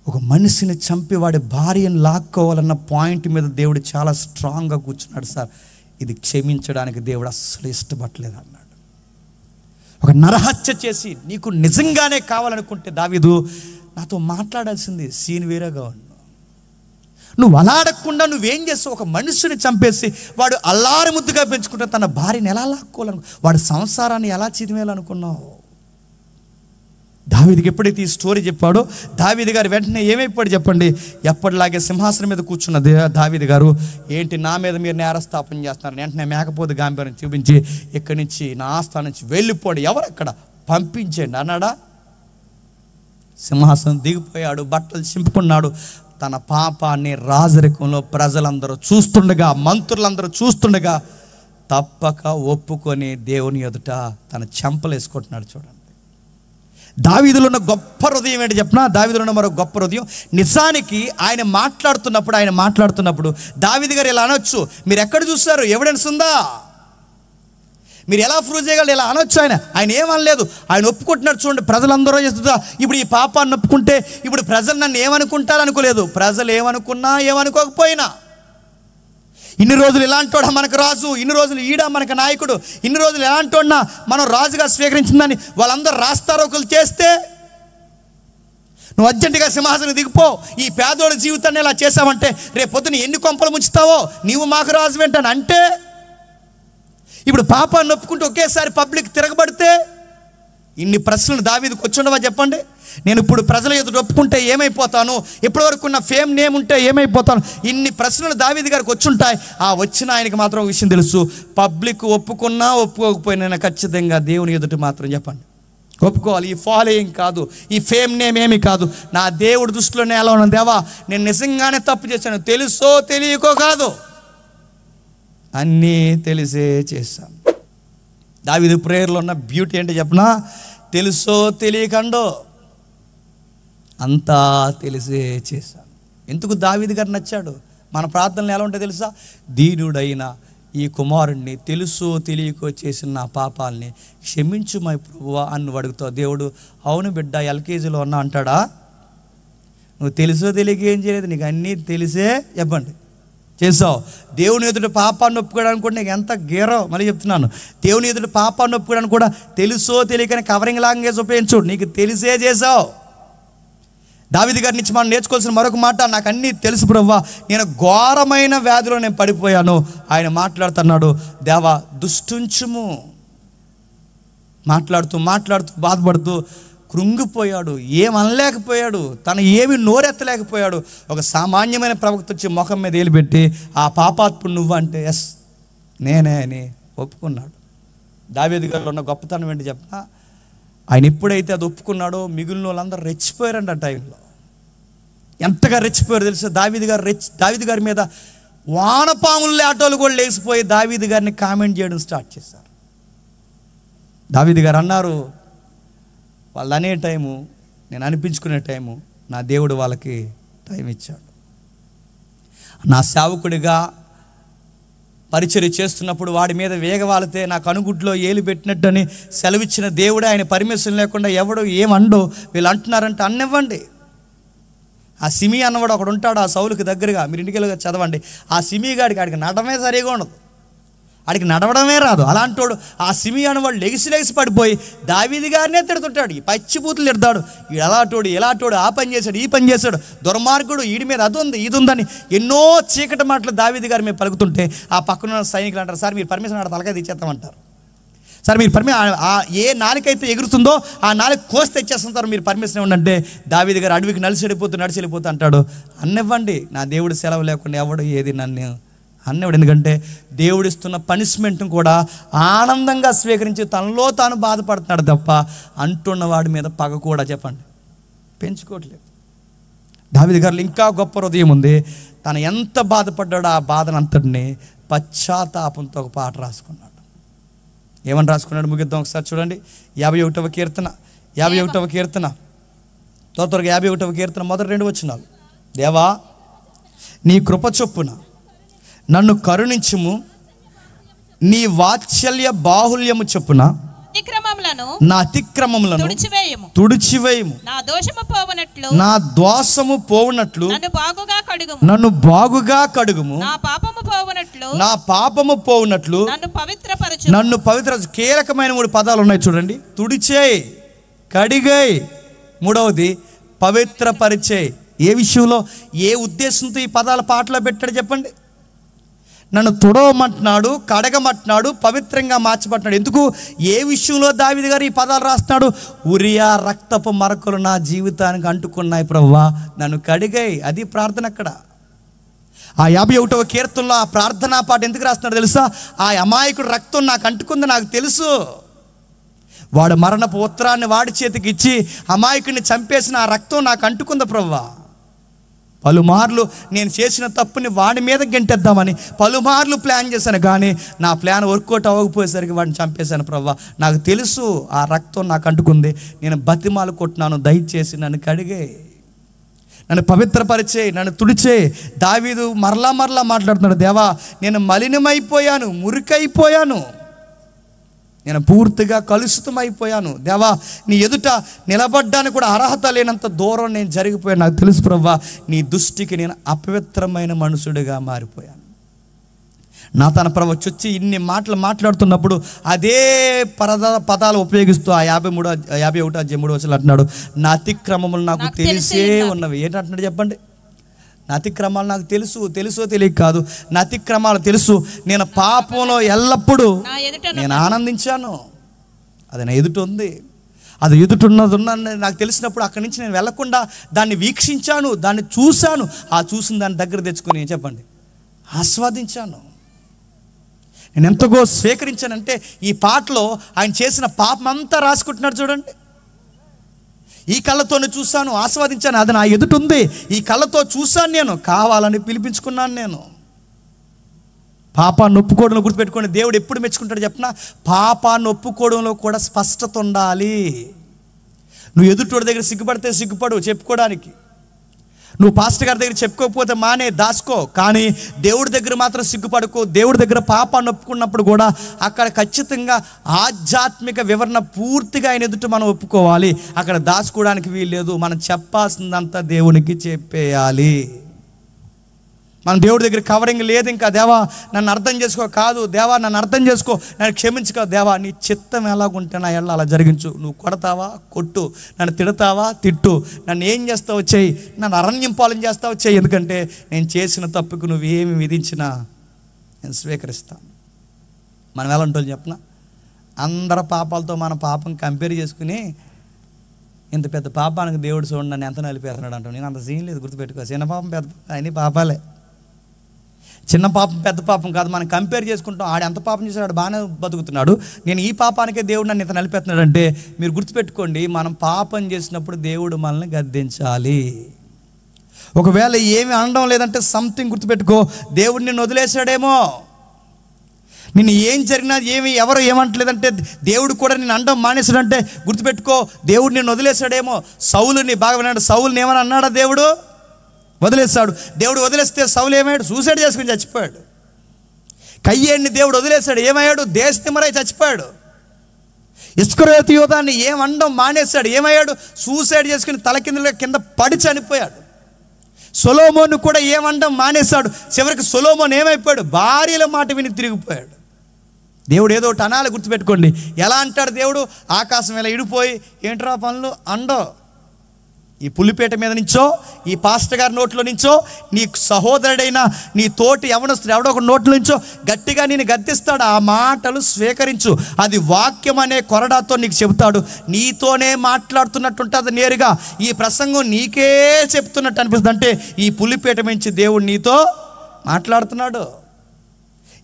ఒక మనిషిని చంపి వాడి భార్యను లాక్కోవాలన్న పాయింట్ మీద దేవుడు చాలా స్ట్రాంగ్గా కూర్చున్నాడు సార్. ఇది క్షమించడానికి దేవుడు అస్సలు ఇష్టపడలేదు అన్నాడు. ఒక నరహత్య చేసి నీకు నిజంగానే కావాలనుకుంటే దావీదు నాతో మాట్లాడాల్సింది, సీన్ వేరేగా ఉన్నావు. నువ్వు అలా అడగకుండా నువ్వేం చేస్తావు, ఒక మనుషుని చంపేసి వాడు అల్లారి ముద్దుగా పెంచుకుంటే తన భార్యను ఎలా లాక్కోవాలను, వాడి సంసారాన్ని ఎలా చిదిమేయాలనుకున్నావు. దావీదుకి ఎప్పుడైతే ఈ స్టోరీ చెప్పాడో దావీదు గారు వెంటనే ఏమైపోయాడు చెప్పండి, ఎప్పటిలాగే సింహాసనం మీద కూర్చున్న దావీదు గారు, ఏంటి నా మీద మీరు నేరస్థాపన చేస్తున్నారు, వెంటనే మేకపోతు గాంభీర్యం చూపించి ఇక్కడి నుంచి నా ఆస్థానం నుంచి వెళ్ళిపోడు, ఎవరక్కడ పంపించండి అన్నాడా. సింహాసనం దిగిపోయాడు, బట్టలు చింపుకున్నాడు. తన పాపాన్ని రాజరికంలో ప్రజలందరూ చూస్తుండగా, మంత్రులందరూ చూస్తుండగా తప్పక ఒప్పుకొని దేవుని ఎదుట తన చెంపలు వేసుకుంటున్నాడు. చూడండి, దావీదులో ఉన్న గొప్ప హృదయం ఏంటి చెప్పనా, దావీదులో ఉన్న మరో గొప్ప హృదయం. నిజానికి ఆయన మాట్లాడుతున్నప్పుడు దావీదు గారు ఇలా అనొచ్చు, మీరు ఎక్కడ చూస్తారు, ఎవిడెన్స్ ఉందా, మీరు ఎలా ప్రూవ్ చేయగలరు, ఇలా అనొచ్చు. ఆయన ఏమనలేదు, ఆయన ఒప్పుకుంటున్నాడు. చూడండి, ప్రజలందరూ చేస్తుందా, ఇప్పుడు ఈ పాపాన్ని ఒప్పుకుంటే ఇప్పుడు ప్రజలు నన్ను ఏమనుకుంటారు అనుకోలేదు. ప్రజలు ఏమనుకున్నా ఏమనుకోకపోయినా, ఇన్ని రోజులు ఇలాంటోడా మనకు రాజు, ఇన్ని రోజులు ఈడ మనకు నాయకుడు, ఇన్ని రోజులు ఎలాంటోడినా మనం రాజుగా స్వీకరించిందని వాళ్ళందరూ రాస్తారోకులు చేస్తే, నువ్వు అర్జెంటుగా సింహాసనం దిగిపో, ఈ పేదోడి జీవితాన్ని ఇలా చేసావంటే రేపు పొద్దున ఎన్ని కొంపలు ముంచుతావో, నీవు మాకు రాజు వెంటని అంటే, ఇప్పుడు పాపాన్ని ఒప్పుకుంటూ ఒకేసారి పబ్లిక్ తిరగబడితే ఇన్ని ప్రశ్నలు దావీదుకు వచ్చుండవా చెప్పండి. నేను ఇప్పుడు ప్రజల ఎదుట ఒప్పుకుంటే ఏమైపోతాను, ఇప్పటివరకు ఉన్న ఫేమ్ నేమ్ ఉంటే ఏమైపోతాను, ఇన్ని ప్రశ్నలు దావీదు గారికి వచ్చుంటాయి. ఆ వచ్చిన ఆయనకి మాత్రం ఒక విషయం తెలుసు, పబ్లిక్ ఒప్పుకున్నా ఒప్పుకోకపోయినా ఖచ్చితంగా దేవుని ఎదుట మాత్రం చెప్పండి ఒప్పుకోవాలి. ఈ ఫాలోయింగ్ కాదు, ఈ ఫేమ్ నేమ్ ఏమి కాదు, నా దేవుడి దృష్టిలోనే ఎలా ఉన్నాను, దేవా నేను నిజంగానే తప్పు చేశాను, తెలుసో తెలియకో కాదు, అన్నీ తెలిసే చేశాను. దావీదు ప్రేయర్లో ఉన్న బ్యూటీ ఏంటి చెప్పనా, తెలుసో తెలియకండో అంతా తెలిసే చేశాను. ఎందుకు దావీదు గారు నచ్చాడు, మన ప్రార్థనలు ఎలా ఉంటాయో తెలుసా, దీనుడైన ఈ కుమారుణ్ణి తెలుసో తెలియకో చేసిన నా పాపాలని క్షమించు మై ప్రభువా అని నువ్వు అడుగుతావు. దేవుడు అవును బిడ్డ ఎల్కేజీలో ఉన్నా అంటాడా, నువ్వు తెలుసో తెలియక ఏం చేయలేదు, నీకు అన్నీ తెలిసే చెప్పండి చేసావు. దేవుని ఎదుట పాపాన్ని ఒప్పుకోవడానికి కూడా నీకు ఎంత గేరో, మళ్ళీ చెప్తున్నాను, దేవుని ఎదుట పాపాన్ని ఒప్పుకోవడానికి కూడా తెలుసో తెలియకని కవరింగ్ లాంగ్వేజ్ ఉపయోగించు, నీకు తెలిసే చేసావు. దావీదు గారి నుంచి మనం నేర్చుకోవాల్సిన మరొక మాట, నాకు అన్నీ తెలుసు ప్రభువా, నేను ఘోరమైన వ్యాధిలో నేను పడిపోయాను. ఆయన మాట్లాడుతున్నాడు, దేవా దుష్టుంచుము, మాట్లాడుతూ బాధపడుతూ కృంగిపోయాడు, ఏమనలేకపోయాడు, తను ఏమి నోరెత్తలేకపోయాడు. ఒక సామాన్యమైన ప్రవక్త వచ్చి ముఖం మీద ఏలిపెట్టి ఆ పాపాత్ముడు నువ్వు అంటే ఎస్ నేనే అని ఒప్పుకున్నాడు. దావీదు గారిలో ఉన్న గొప్పతనం ఏంటి చెప్పినా, ఆయన ఎప్పుడైతే అది ఒప్పుకున్నాడో మిగిలిన వాళ్ళందరూ రెచ్చిపోయారంట. ఆ టైంలో ఎంతగా రెచ్చిపోయారు తెలుసా, దావీదు గారి మీద వానపాములు ఆటోలు కూడా లేచిపోయి దావీదు గారిని కామెంట్ చేయడం స్టార్ట్ చేశారు. దావీదు గారు అన్నారు, వాళ్ళు అనే టైము, నేను అనిపించుకునే టైము నా దేవుడు వాళ్ళకి టైం ఇచ్చాడు. నా సేవకుడిగా పరిచర్య చేస్తున్నప్పుడు వాడి మీద వేగవాలితే నాకు అనుగుడ్లో ఏలు పెట్టినట్టని సెలవిచ్చిన దేవుడే, ఆయన పర్మిషన్ లేకుండా ఎవడో ఏమండో వీళ్ళు అంటున్నారంటే అన్నివ్వండి. ఆ సిమి అన్నవాడు ఒకడు ఉంటాడు ఆ సౌలుకి దగ్గరగా, మీరు ఇంటికి వెళ్ళి చదవండి. ఆ సిమి ఆడికి నడమే సరిగా ఉండదు, ఆడికి నడవడమే రాదు. అలాంటోడు ఆ సిమి అన్నవాడు లెగిసి పడిపోయి దావీదు గారినే తిడుతుంటాడు, ఈ పచ్చిపూతులు తిడతాడు, ఎలాటోడు ఆ పని చేశాడు, ఈ పని చేశాడు, దుర్మార్గుడు, వీడి మీద అది ఉంది ఇది ఉందని ఎన్నో చీకటి మాటలు దావీదు గారి మీద పలుకుతుంటే ఆ పక్కన సైనికులు అంటారు, సార్ మీరు పర్మిషన్ ఆడ తలకాయ తెచ్చేస్తామంటారు, సార్ మీరు పర్మిషన్ ఏ నాలుకైతే ఎగురుతుందో ఆ నాలుగు కోసి తెచ్చేస్తుంటారు, మీరు పర్మిషన్ ఇవ్వండి. దావీదు గారు అడవికి నడిచి వెళ్ళిపోతూ అంటాడు, అన్నివ్వండి, నా దేవుడు సెలవు లేకుండా ఎవడు ఏది నన్ను అన్నవాడు. ఎందుకంటే దేవుడిస్తున్న పనిష్మెంట్ను కూడా ఆనందంగా స్వీకరించి తనలో తాను బాధపడుతున్నాడు తప్ప అంటున్నవాడి మీద పగ కూడా చెప్పండి పెంచుకోవట్లేదు. దావీదు గారిలో ఇంకా గొప్ప హృదయం ఉంది. తను ఎంత బాధపడ్డాడో ఆ బాధనంతటిని పశ్చాత్తాపంతో ఒక పాట రాసుకున్నాడు. ఏమని రాసుకున్నాడు ముగిద్దాం ఒకసారి చూడండి. 51వ కీర్తన 51వ కీర్తన మొదటి 2 వచనాలు. దేవా, నీ కృప చొప్పున నన్ను కరుణించుము, నీ వాత్సల్య బాహుల్యము చొప్పున నా అతిక్రమములను తుడిచివేయము, నా దోషము పోవునట్లు నన్ను బాగుగా కడుగుము, నా పాపము పోవునట్లు నన్ను పవిత్ర. కీలకమైన 3 పదాలు ఉన్నాయి చూడండి. తుడిచేయి, కడిగేయి, మూడవది పవిత్రపరిచేయి. ఏ విషయంలో, ఏ ఉద్దేశంతో ఈ పదాల పాటలో పెట్టాడు చెప్పండి? నన్ను తుడవమంటున్నాడు, కడగమంటున్నాడు, పవిత్రంగా మార్చబట్టినాడు. ఎందుకు, ఏ విషయంలో దావీదు గారు ఈ పదాలు రాస్తున్నాడు? ఉరియా రక్తపు మరకలు నా జీవితానికి అంటుకున్నాయి ప్రభువా, నన్ను కడిగాయి. అది ప్రార్థన. అక్కడ ఆ 51వ కీర్తనలో ఆ ప్రార్థనా పాట ఎందుకు రాస్తున్నాడు తెలుసా? ఆ అమాయకుడు రక్తం నాకు అంటుకుంది, నాకు తెలుసు. వాడు మరణపు ఉత్తరాన్ని వాడి చేతికి ఇచ్చి అమాయకుడిని చంపేసిన ఆ రక్తం నాకు అంటుకుంది ప్రభువా. పలుమార్లు నేను చేసిన తప్పుని వాడి మీద గెంటేద్దామని పలుమార్లు ప్లాన్ చేశాను, కానీ నా ప్లాన్ వర్కౌట్ అవ్వకపోయేసరికి వాడిని చంపేశాను ప్రభువా. నాకు తెలుసు ఆ రక్తం నాకు అంటుకుంది, నేను బతిమాలు కొట్టినాను, దయచేసి నన్ను కడిగే, నన్ను పవిత్రపరిచేయి, నన్ను తుడిచేయి. దావీదు మరలా మాట్లాడుతున్నాడు. దేవా, నేను మలినమైపోయాను, మురికైపోయాను, నేను పూర్తిగా కలుషితమైపోయాను. దేవా, నీ ఎదుట నిలబడ్డానికి కూడా అర్హత లేనంత దూరం నేను జరిగిపోయాను. నాకు తెలుసు ప్రభువా, నీ దృష్టికి నేను అపవిత్రమైన మనుషుడిగా మారిపోయాను. నా తన ప్రభు చొచ్చి ఇన్ని మాటలు మాట్లాడుతున్నప్పుడు అదే పదాలు ఉపయోగిస్తూ ఆ 51 అంటున్నాడు, నా అతిక్రమములు నాకు తెలిసే ఉన్నవి. ఏంటంటున్నాడు చెప్పండి? నా అతిక్రమాలు నాకు తెలుసో తెలియక కాదు, నా అతిక్రమాలు తెలుసు. నేను పాపంలో ఎల్లప్పుడూ నేను ఆనందించాను. అది నా ఎదుట ఉంది, అది ఎదుటున్నది నాకు తెలిసినప్పుడు అక్కడి నుంచి నేను వెళ్లకుండా దాన్ని వీక్షించాను, దాన్ని చూశాను. ఆ చూసిన దాన్ని దగ్గర తెచ్చుకుని చెప్పండి ఆస్వాదించాను. నేను ఎంతగో స్వీకరించానంటే ఈ పాటలో ఆయన చేసిన పాపం అంతా రాసుకుంటున్నాడు చూడండి. ఈ కళ్ళతోనే చూశాను, ఆస్వాదించాను, అది నా ఎదుట ఉంది, ఈ కళ్ళతో చూశాను, నేను కావాలని పిలిపించుకున్నాను. నేను పాపాన్ని ఒప్పుకోవడంలో గుర్తుపెట్టుకోండి, దేవుడు ఎప్పుడు మెచ్చుకుంటాడు చెప్పినా, పాపాన్ని ఒప్పుకోవడంలో కూడా స్పష్టత ఉండాలి. నువ్వు ఎదుటోడి దగ్గర సిగ్గుపడితే సిగ్గుపడు చెప్పుకోవడానికి, నువ్వు పాస్టర్ గారి దగ్గర చెప్పుకోకపోతే మానే, దాచుకో, కానీ దేవుడి దగ్గర మాత్రం సిగ్గుపడుకో. దేవుడి దగ్గర పాపాన్ని ఒప్పుకున్నప్పుడు కూడా అక్కడ ఖచ్చితంగా ఆధ్యాత్మిక వివరణ పూర్తిగా ఆయన ఎదుట మనం ఒప్పుకోవాలి. అక్కడ దాచుకోవడానికి వీల్లేదు. మనం చెప్పాల్సిందంతా దేవునికి చెప్పేయాలి. మన దేవుడి దగ్గర కవరింగ్ లేదు. ఇంకా దేవా నన్ను అర్థం చేసుకో, కాదు దేవా నన్ను అర్థం చేసుకో, నన్ను క్షమించుకో, దేవా నీ చిత్తం ఎలాగుంటే నా ఎళ్ళ అలా జరిగించు. నువ్వు కొడతావా కొట్టు, నన్ను తిడతావా తిట్టు, నన్ను ఏం చేస్తావు చెయ్యి, నన్ను అరణ్యం పాలన చేస్తావు చెయ్యి. ఎందుకంటే నేను చేసిన తప్పుకు నువ్వు ఏమి విధించినా నేను స్వీకరిస్తాను. మనం ఎలా ఉంటాం చెప్పనా? అందరి పాపాలతో మన పాపం కంపేర్ చేసుకుని ఇంత పెద్ద పాపానికి దేవుడు చూడండి నన్ను ఎంత నలిపేస్తున్నాడు అంటాం. నేను అంత సీన్ లేదు, గుర్తుపెట్టుకో. చిన్న పాపం పెద్ద అన్ని పాపాలే. చిన్న పాపం పెద్ద పాపం కాదు, మనం కంపేర్ చేసుకుంటాం. ఆడు ఎంత పాపం చేశాడు, ఆడు బాగానే బతుకుతున్నాడు, నేను ఈ పాపానికే దేవుడు నన్ను ఇంత నలిపేస్తున్నాడు అంటే, మీరు గుర్తుపెట్టుకోండి, మనం పాపం చేసినప్పుడు దేవుడు మనల్ని గద్దించాలి. ఒకవేళ ఏమి అనడం లేదంటే సంథింగ్ గుర్తుపెట్టుకో, దేవుడు నిన్ను వదిలేశాడేమో. నిన్ను ఏం జరిగినా ఎవరు ఏమంటలేదంటే దేవుడు కూడా నేను అనడం మానేశాడంటే గుర్తుపెట్టుకో, దేవుడు నిన్ను వదిలేశాడేమో. సౌలుని బాగా విన్నాడు, సౌలుని ఏమని అన్నాడా? దేవుడు వదిలేశాడు. దేవుడు వదిలేస్తే సౌలు ఏమయ్యాడు? సూసైడ్ చేసుకుని చచ్చిపోయాడు. కయ్యేడిని దేవుడు వదిలేశాడు, ఏమయ్యాడు? దేశతిమ్మరై చచ్చిపోయాడు. ఇస్కరియోతు యోధాన్ని ఏమనడం మానేశాడు, ఏమయ్యాడు? సూసైడ్ చేసుకుని కింద పడి చనిపోయాడు. సొలొమోను కూడా ఏమనడం మానేశాడు, చివరికి సొలొమోను ఏమైపోయాడు? భార్యల మాట విని తిరిగిపోయాడు. దేవుడు ఏదో ఒకటి అనాలి, గుర్తుపెట్టుకోండి. ఎలా అంటాడు దేవుడు? ఆకాశం ఇలా ఇడిపోయి ఏంట్రా పనులు అండో, ఈ పులిపేట మీద నుంచో, ఈ పాస్టర్ గారి నోట్లో నుంచో, నీ సహోదరుడైనా నీ తోటి యవనస్తుడు ఎవడో ఒక నోట్లో నుంచో గట్టిగా నేను గద్దిస్తాడు. ఆ మాటలు స్వీకరించు. అది వాక్యం అనే కొరడాతో నీకు చెబుతాడు. నీతోనే మాట్లాడుతున్నట్టు ఉంటుంది నేరుగా. ఈ ప్రసంగం నీకే చెప్తున్నట్టు అనిపిస్తుంది. అంటే ఈ పులిపేట నుంచి దేవుడు నీతో మాట్లాడుతున్నాడు.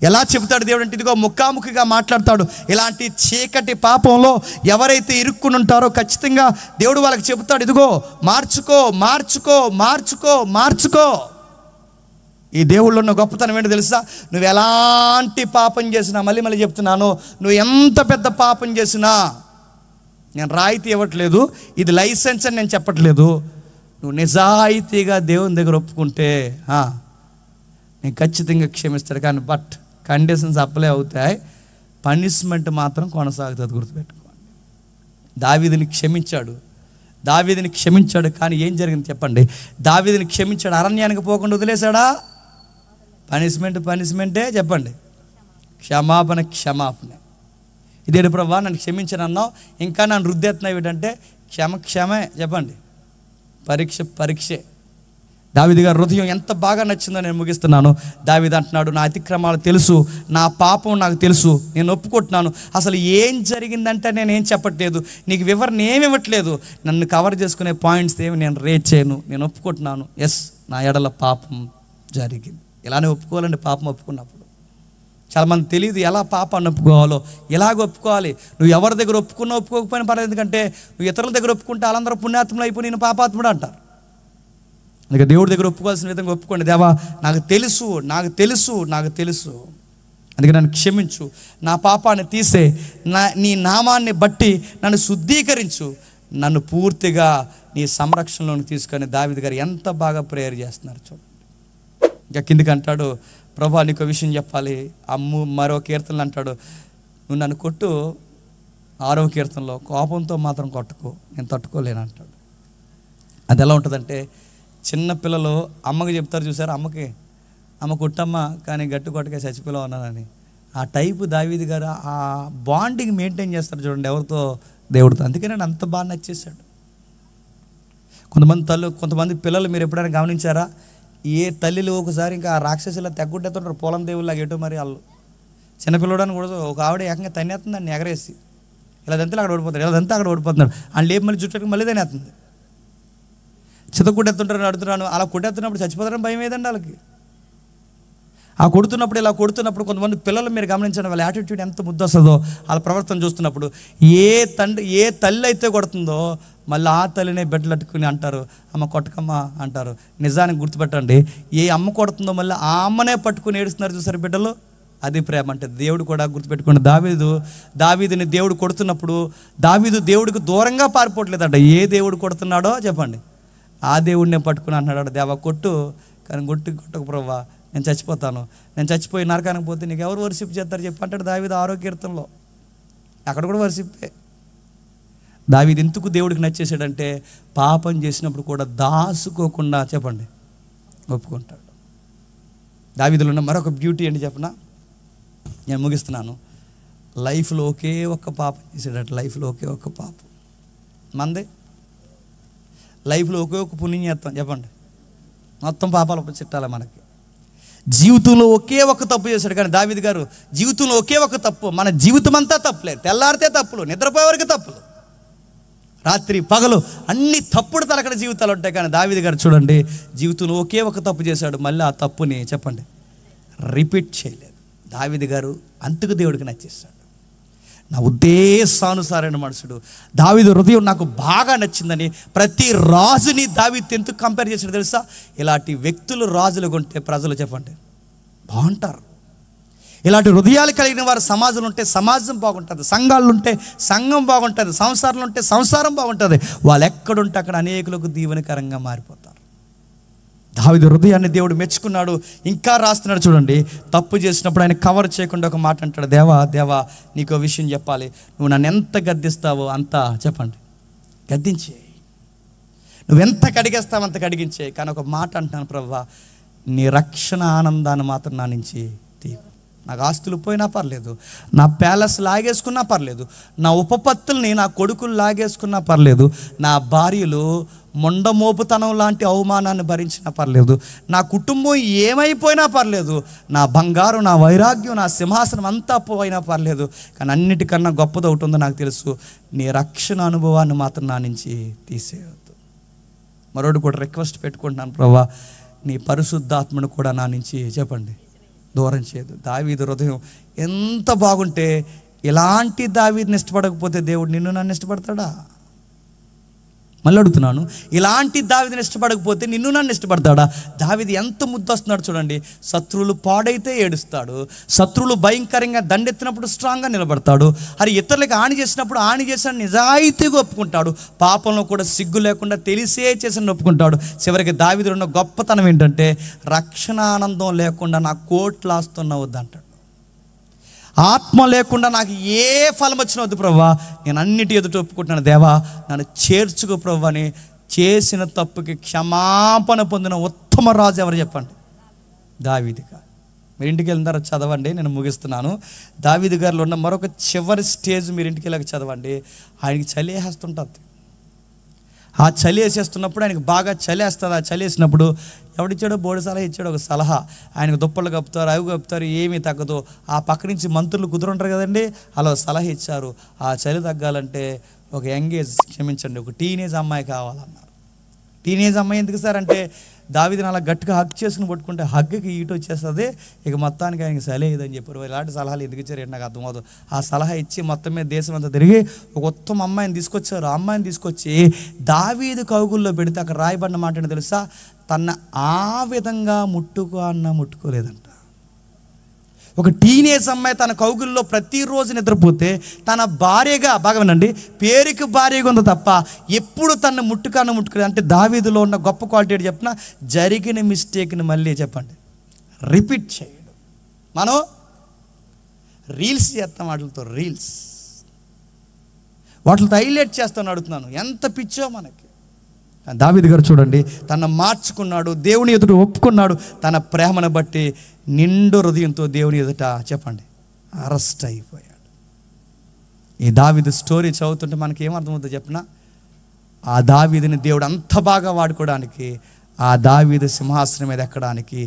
ఎలా చెబుతాడు దేవుడు అంటే ఇదిగో ముఖాముఖిగా మాట్లాడతాడు. ఇలాంటి చీకటి పాపంలో ఎవరైతే ఇరుక్కుని ఉంటారో ఖచ్చితంగా దేవుడు వాళ్ళకి చెబుతాడు, ఇదిగో మార్చుకో మార్చుకో మార్చుకో మార్చుకో. ఈ దేవుళ్ళు ఉన్న గొప్పతనం ఏంటో తెలుసా? నువ్వు ఎలాంటి పాపం చేసినా, మళ్ళీ చెప్తున్నాను, నువ్వు ఎంత పెద్ద పాపం చేసినా, నేను రాయితీ ఇవ్వట్లేదు, ఇది లైసెన్స్ అని నేను చెప్పట్లేదు, నువ్వు నిజాయితీగా దేవుని దగ్గర ఒప్పుకుంటే నేను ఖచ్చితంగా క్షమిస్తాడు. కానీ బట్ కండిషన్స్ అప్లై అవుతాయి, పనిష్మెంట్ మాత్రం కొనసాగుతుంది, గుర్తుపెట్టుకోండి. దావీదుని క్షమించాడు. కానీ ఏం జరిగింది చెప్పండి? దావీదుని క్షమించాడు, అరణ్యానికి పోకుండా వదిలేశాడా? పనిష్మెంటే చెప్పండి, క్షమాపణే. ఇదేడు ప్రభా నన్ను క్షమించను అన్నావు, ఇంకా నన్ను రుద్దెత్తున్నావు ఏంటంటే క్షమే చెప్పండి, పరీక్షే. దావీదు గారి హృదయం ఎంత బాగా నచ్చిందో నేను ముగిస్తున్నాను. దావీదు అంటున్నాడు, నా అతిక్రమాలు తెలుసు, నా పాపం నాకు తెలుసు, నేను ఒప్పుకుంటున్నాను. అసలు ఏం జరిగిందంటే నేనేం చెప్పట్లేదు, నీకు వివరణ ఏమి ఇవ్వట్లేదు, నన్ను కవర్ చేసుకునే పాయింట్స్ ఏమి నేను రేట్ చేయను, నేను ఒప్పుకుంటున్నాను. ఎస్, నా ఎడల పాపం జరిగింది. ఇలానే ఒప్పుకోవాలండి. పాపం ఒప్పుకున్నప్పుడు చాలామంది తెలియదు ఎలా పాపాన్ని ఒప్పుకోవాలో, ఎలాగ ఒప్పుకోవాలి. నువ్వు ఎవరి దగ్గర ఒప్పుకోకపోయినా పర్లేదు, ఎందుకంటే నువ్వు ఇతరుల దగ్గర ఒప్పుకుంటే వాళ్ళందరూ పుణ్యాత్ములు అయిపోయి నేను పాపాత్ముడు అంటారు. అందుకే దేవుడి దగ్గర ఒప్పుకోవాల్సిన విధంగా ఒప్పుకోండి. దేవా నాకు తెలుసు, అందుకే నన్ను క్షమించు, నా పాపాన్ని తీసే, నీ నామాన్ని బట్టి నన్ను శుద్ధీకరించు, నన్ను పూర్తిగా నీ సంరక్షణలోకి తీసుకొని దావీదు గారు ఎంత బాగా ప్రేయర్ చేస్తున్నారు చూడండి. ఇంకా కిందికి అంటాడు, ప్రభా నీకు విషయం చెప్పాలి. మరో కీర్తనలు అంటాడు, నువ్వు నన్ను కొట్టు, 6వ కీర్తనలో కోపంతో మాత్రం కొట్టుకో, నేను తట్టుకోలేను అంటాడు. అది ఎలా ఉంటుందంటే, చిన్న పిల్లలు అమ్మకి చెప్తారు చూసారు, అమ్మ కొట్టమ్మ కానీ గట్టి కొట్టకే చచ్చిపోలేవు అన్నానని. ఆ టైపు దావీదు గారు ఆ బాండింగ్ మెయింటైన్ చేస్తారు చూడండి ఎవరితో, దేవుడితో. అందుకే నేను అంత బాగా నచ్చేసాడు. కొంతమంది పిల్లలు మీరు ఎప్పుడైనా గమనించారా? ఏ తల్లిలు ఒకసారి ఇంకా రాక్షసులా తెగ్గుట్టేస్తుంటారు, పొలం దేవుళ్ళగా ఎటో మరి వాళ్ళు. చిన్నపిల్లడని కూడా ఒక ఆవిడ ఏకంగా తన్నేస్తుందండి ఎగరేసి, ఇలాదంతా అక్కడ ఓడిపోతున్నాడు అని లేపు మళ్ళీ జుట్టుకి మళ్ళీ తనేస్తుంది. కొట్టేస్తుంటారని అడుగుతున్నాను, అలా కొట్టేస్తున్నప్పుడు చచ్చిపోతారని భయం ఏదండి వాళ్ళకి. ఆ కొడుతున్నప్పుడు కొంతమంది పిల్లలు మీరు గమనించండి, వాళ్ళ యాటిట్యూడ్ ఎంత ముద్దు వస్తుందో, వాళ్ళ ప్రవర్తన చూస్తున్నప్పుడు. ఏ తల్లి అయితే కొడుతుందో మళ్ళీ ఆ తల్లినే బెడ్లట్టుకుని అంటారు, అమ్మ కొట్టకమ్మ అంటారు. నిజానికి గుర్తుపెట్టండి, ఏ అమ్మ కొడుతుందో మళ్ళీ ఆ అమ్మనే పట్టుకుని ఏడుస్తున్నారు చూసారు బిడ్డలు. అది ప్రేమ అంటే. దేవుడు కూడా గుర్తుపెట్టుకోండి, దావీదుని దేవుడు కొడుతున్నప్పుడు దావీదు దేవుడికి దూరంగా పారిపోవట్లేదంట. ఏ దేవుడు కొడుతున్నాడో చెప్పండి, ఆ దేవుడినే పట్టుకుని అంటున్నాడు, దేవా కొట్టు, కానీ కొట్టకు ప్రభా, నేను చచ్చిపోతాను, నేను చచ్చిపోయి నరకానికి పోతే నీకు ఎవరు వర్షిప్ చేస్తారు చెప్పి అంటాడు దావీదు 6వ కీర్తనలో. అక్కడ కూడా వర్షిప్పే. దావీదు ఎందుకు దేవుడికి నచ్చేసాడంటే, పాపం చేసినప్పుడు కూడా దాసుకోకుండా చెప్పండి ఒప్పుకుంటాడు. దావీదులో ఉన్న మరొక బ్యూటీ ఏంటి చెప్పనా, నేను ముగిస్తున్నాను. లైఫ్లో ఒకే ఒక్క పాపం చేసాడట. లైఫ్లో ఒకే ఒక్క పాపం మందే. లైఫ్లో ఒకే ఒక్క పుణ్యం చేస్తాం చెప్పండి, మొత్తం పాపాలు చిట్టాలి మనకి. జీవితంలో ఒకే ఒక్క తప్పు చేశాడు. కానీ దావీదు గారు జీవితంలో ఒకే ఒక్క తప్పు, మన జీవితం అంతా తప్పులే. తెల్లారితే తప్పులు, నిద్రపోయేవరకు తప్పులు, రాత్రి పగలు అన్ని తప్పుడు తలకడ జీవితాలు ఉంటాయి. కానీ దావీదు గారు చూడండి, జీవితంలో ఒకే ఒక తప్పు చేశాడు, మళ్ళీ ఆ తప్పుని చెప్పండి రిపీట్ చేయలేదు. దావీదు గారు అంతకు దేవుడికి నచ్చేస్తాడు. నా ఉద్దేశానుసారైన మనుషుడు. దావీదు హృదయం నాకు బాగా నచ్చిందని ప్రతి రాజుని దావీదు ఎందుకు కంపేర్ చేశాడు తెలుసా? ఇలాంటి వ్యక్తులు రాజులు కొంటే ప్రజలు చెప్పండి బాగుంటారు. ఇలాంటి హృదయాలు కలిగిన వారు సమాజంలో ఉంటే సమాజం బాగుంటుంది, సంఘాలు ఉంటే సంఘం బాగుంటుంది, సంసారంలో ఉంటే సంసారం బాగుంటుంది. వాళ్ళు ఎక్కడుంటే అక్కడ అనేకులకు దీవెనకరంగా మారిపోతారు. దావీదు హృదయాన్ని దేవుడు మెచ్చుకున్నాడు. ఇంకా రాస్తున్నాడు చూడండి, తప్పు చేసినప్పుడు ఆయన కవర్ చేయకుండా ఒక మాట అంటాడు, దేవా నీకు విషయం చెప్పాలి, నువ్వు నన్ను ఎంత గద్దిస్తావో అంత చెప్పండి గద్దించే, నువ్వెంత కడిగేస్తావు అంత కడిగించే. కానీ ఒక మాట అంటున్నాను, ప్రభువా నీ రక్షణ ఆనందాన్ని మాత్రం నా నుంచి తీవు. నాకు ఆస్తులు పోయినా పర్లేదు, నా ప్యాలెస్ లాగేసుకున్నా పర్లేదు, నా ఉపపత్తుల్ని నా కొడుకులు లాగేసుకున్నా పర్లేదు, నా భార్యలు మొండమోపుతనం లాంటి అవమానాన్ని భరించినా పర్లేదు, నా కుటుంబం ఏమైపోయినా పర్లేదు, నా బంగారం, నా వైరాగ్యం, నా సింహాసనం అంతా పోయినా పర్లేదు. కానీ అన్నిటికన్నా గొప్పది ఒకటి ఉందో నాకు తెలుసు, నీ రక్షణ అనుభవాన్ని మాత్రం నా నుంచి తీసేయవద్దు. మరోడు కూడా రిక్వెస్ట్ పెట్టుకుంటున్నాను, ప్రభువా నీ పరిశుద్ధాత్మను కూడా నా నుంచి చెప్పండి దూరం చేయదు. దావీదు హృదయం ఎంత బాగుంటే ఇలాంటి దావీదుని ఇష్టపడకపోతే దేవుడు నిన్ను నన్ను ఇష్టపడతాడా? మళ్ళీ అడుగుతున్నాను, ఇలాంటి దావీదుని ఇష్టపడకపోతే నిన్ను నన్ను ఇష్టపడతాడా? దావీదు ఎంత ముద్దొస్తున్నాడు చూడండి. శత్రువులు పాడైతే ఏడుస్తాడు, శత్రువులు భయంకరంగా దండెత్తినప్పుడు స్ట్రాంగ్గా నిలబడతాడు. అది ఇతరులకు హాని చేసినప్పుడు హాని చేసిన నిజాయితీగా ఒప్పుకుంటాడు. పాపంలో కూడా సిగ్గు లేకుండా తెలిసే చేసిన ఒప్పుకుంటాడు. చివరికి దావీదులో ఉన్న గొప్పతనం ఏంటంటే రక్షణ ఆనందం లేకుండా నాకు కోట్లు ఆస్తున్నా వద్దంటాడు. ఆత్మ లేకుండా నాకు ఏ ఫలం వచ్చినా వద్దు ప్రభువా, నేను అన్నిటి ఎదుట ఒప్పుకుంటున్నాను, దేవా నన్ను చేర్చుకో ప్రభువా అని చేసిన తప్పుకి క్షమాపణ పొందిన ఉత్తమ రాజు ఎవరు చెప్పండి? దావీదు గారు. మీరు ఇంటికి వెళ్ళిన తర్వాత చదవండి, నేను ముగిస్తున్నాను. దావీదు గారిలో ఉన్న మరొక చివరి స్టేజ్ మీరు ఇంటికి వెళ్ళక చదవండి. ఆయనకి చలి వేస్తుంటుంది. ఆ చలి వేసేస్తున్నప్పుడు ఆయనకు బాగా చలి వేస్తుంది. ఆ చలి వేసినప్పుడు ఎవడిచ్చాడో బోడి సలహా ఇచ్చాడు, ఒక సలహా. ఆయనకు దుప్పలు కప్పుతారు, అవి కప్పుతారు, ఏమీ తగ్గదు. ఆ పక్క నుంచి మంత్రులు కుదురుంటారు కదండి, అలా సలహా ఇచ్చారు. ఆ చలి తగ్గాలంటే ఒక యంగేజ్, క్షమించండి, ఒక టీనేజ్ అమ్మాయి కావాలన్నారు. టీనేజ్ అమ్మాయి ఎందుకు సార్ అంటే దావీదుని అలా గట్టిగా హగ్ చేసుకుని పట్టుకుంటే హగ్కి ఈట వచ్చేస్తుంది, ఇక మొత్తానికి ఆయనకి సలహా ఇదని చెప్పారు. ఇలాంటి సలహాలు ఎందుకు ఇచ్చారు నాకు అర్థమవుతుంది. ఆ సలహా ఇచ్చి మొత్తం మీద దేశం అంతా తిరిగి ఒక ఉత్తమ అమ్మాయిని తీసుకొచ్చారు. ఆ అమ్మాయిని తీసుకొచ్చి దావీదు కౌగుల్లో పెడితే అక్కడ రాయబడిన మాట ఏంటో తెలుసా? తన ఆ విధంగా ముట్టుకోలేదంట. ఒక టీనేజ్ అమ్మాయి తన కౌగుల్లో ప్రతిరోజు నిద్రపోతే తన భార్యగా, బాగా వినండి, పేరుకి భార్యగా ఉంది తప్ప ఎప్పుడు తను ముట్టుకోలేదు. అంటే దావీదులో ఉన్న గొప్ప క్వాలిటీ చెప్పిన, జరిగిన మిస్టేక్ని మళ్ళీ చెప్పండి రిపీట్ చేయడు. మనం రీల్స్ చేస్తాం, వాటితో హైలైట్ చేస్తాను. అడుగుతున్నాను, ఎంత పిచ్చో మనకి. దావీదు గారు చూడండి, తను మార్చుకున్నాడు, దేవుని ఎదుట ఒప్పుకున్నాడు, తన ప్రేమను బట్టి నిండు హృదయంతో దేవుని ఎదుట చెప్పండి అరెస్ట్ అయిపోయాడు. ఈ దావీదు స్టోరీ చదువుతుంటే మనకి ఏమర్థమవుతుందో చెప్పిన, ఆ దావీదుని దేవుడు అంత బాగా వాడుకోవడానికి, ఆ దావీదు సింహాసనం మీద ఎక్కడానికి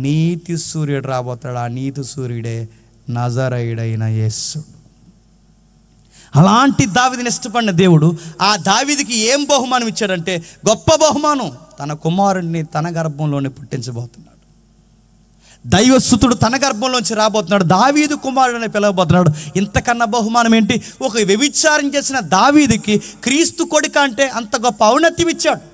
నీతి సూర్యుడు రాబోతాడు. ఆ నీతి సూర్యుడే నజరేయుడైన యేసు. అలాంటి దావీదుని ఇష్టపడిన దేవుడు ఆ దావీదుకి ఏం బహుమానం ఇచ్చాడంటే గొప్ప బహుమానం. తన కుమారుడిని తన గర్భంలోనే పుట్టించబోతున్నాడు. దైవసుతుడు తన గర్భంలోంచి రాబోతున్నాడు. దావీదు కుమారుడని పిలవబోతున్నాడు. ఇంతకన్నా బహుమానం ఏంటి? ఒక వ్యభిచారం చేసిన దావీదుకి క్రీస్తు కొడుక అంటే అంత గొప్ప ఔన్నత్యం ఇచ్చాడు.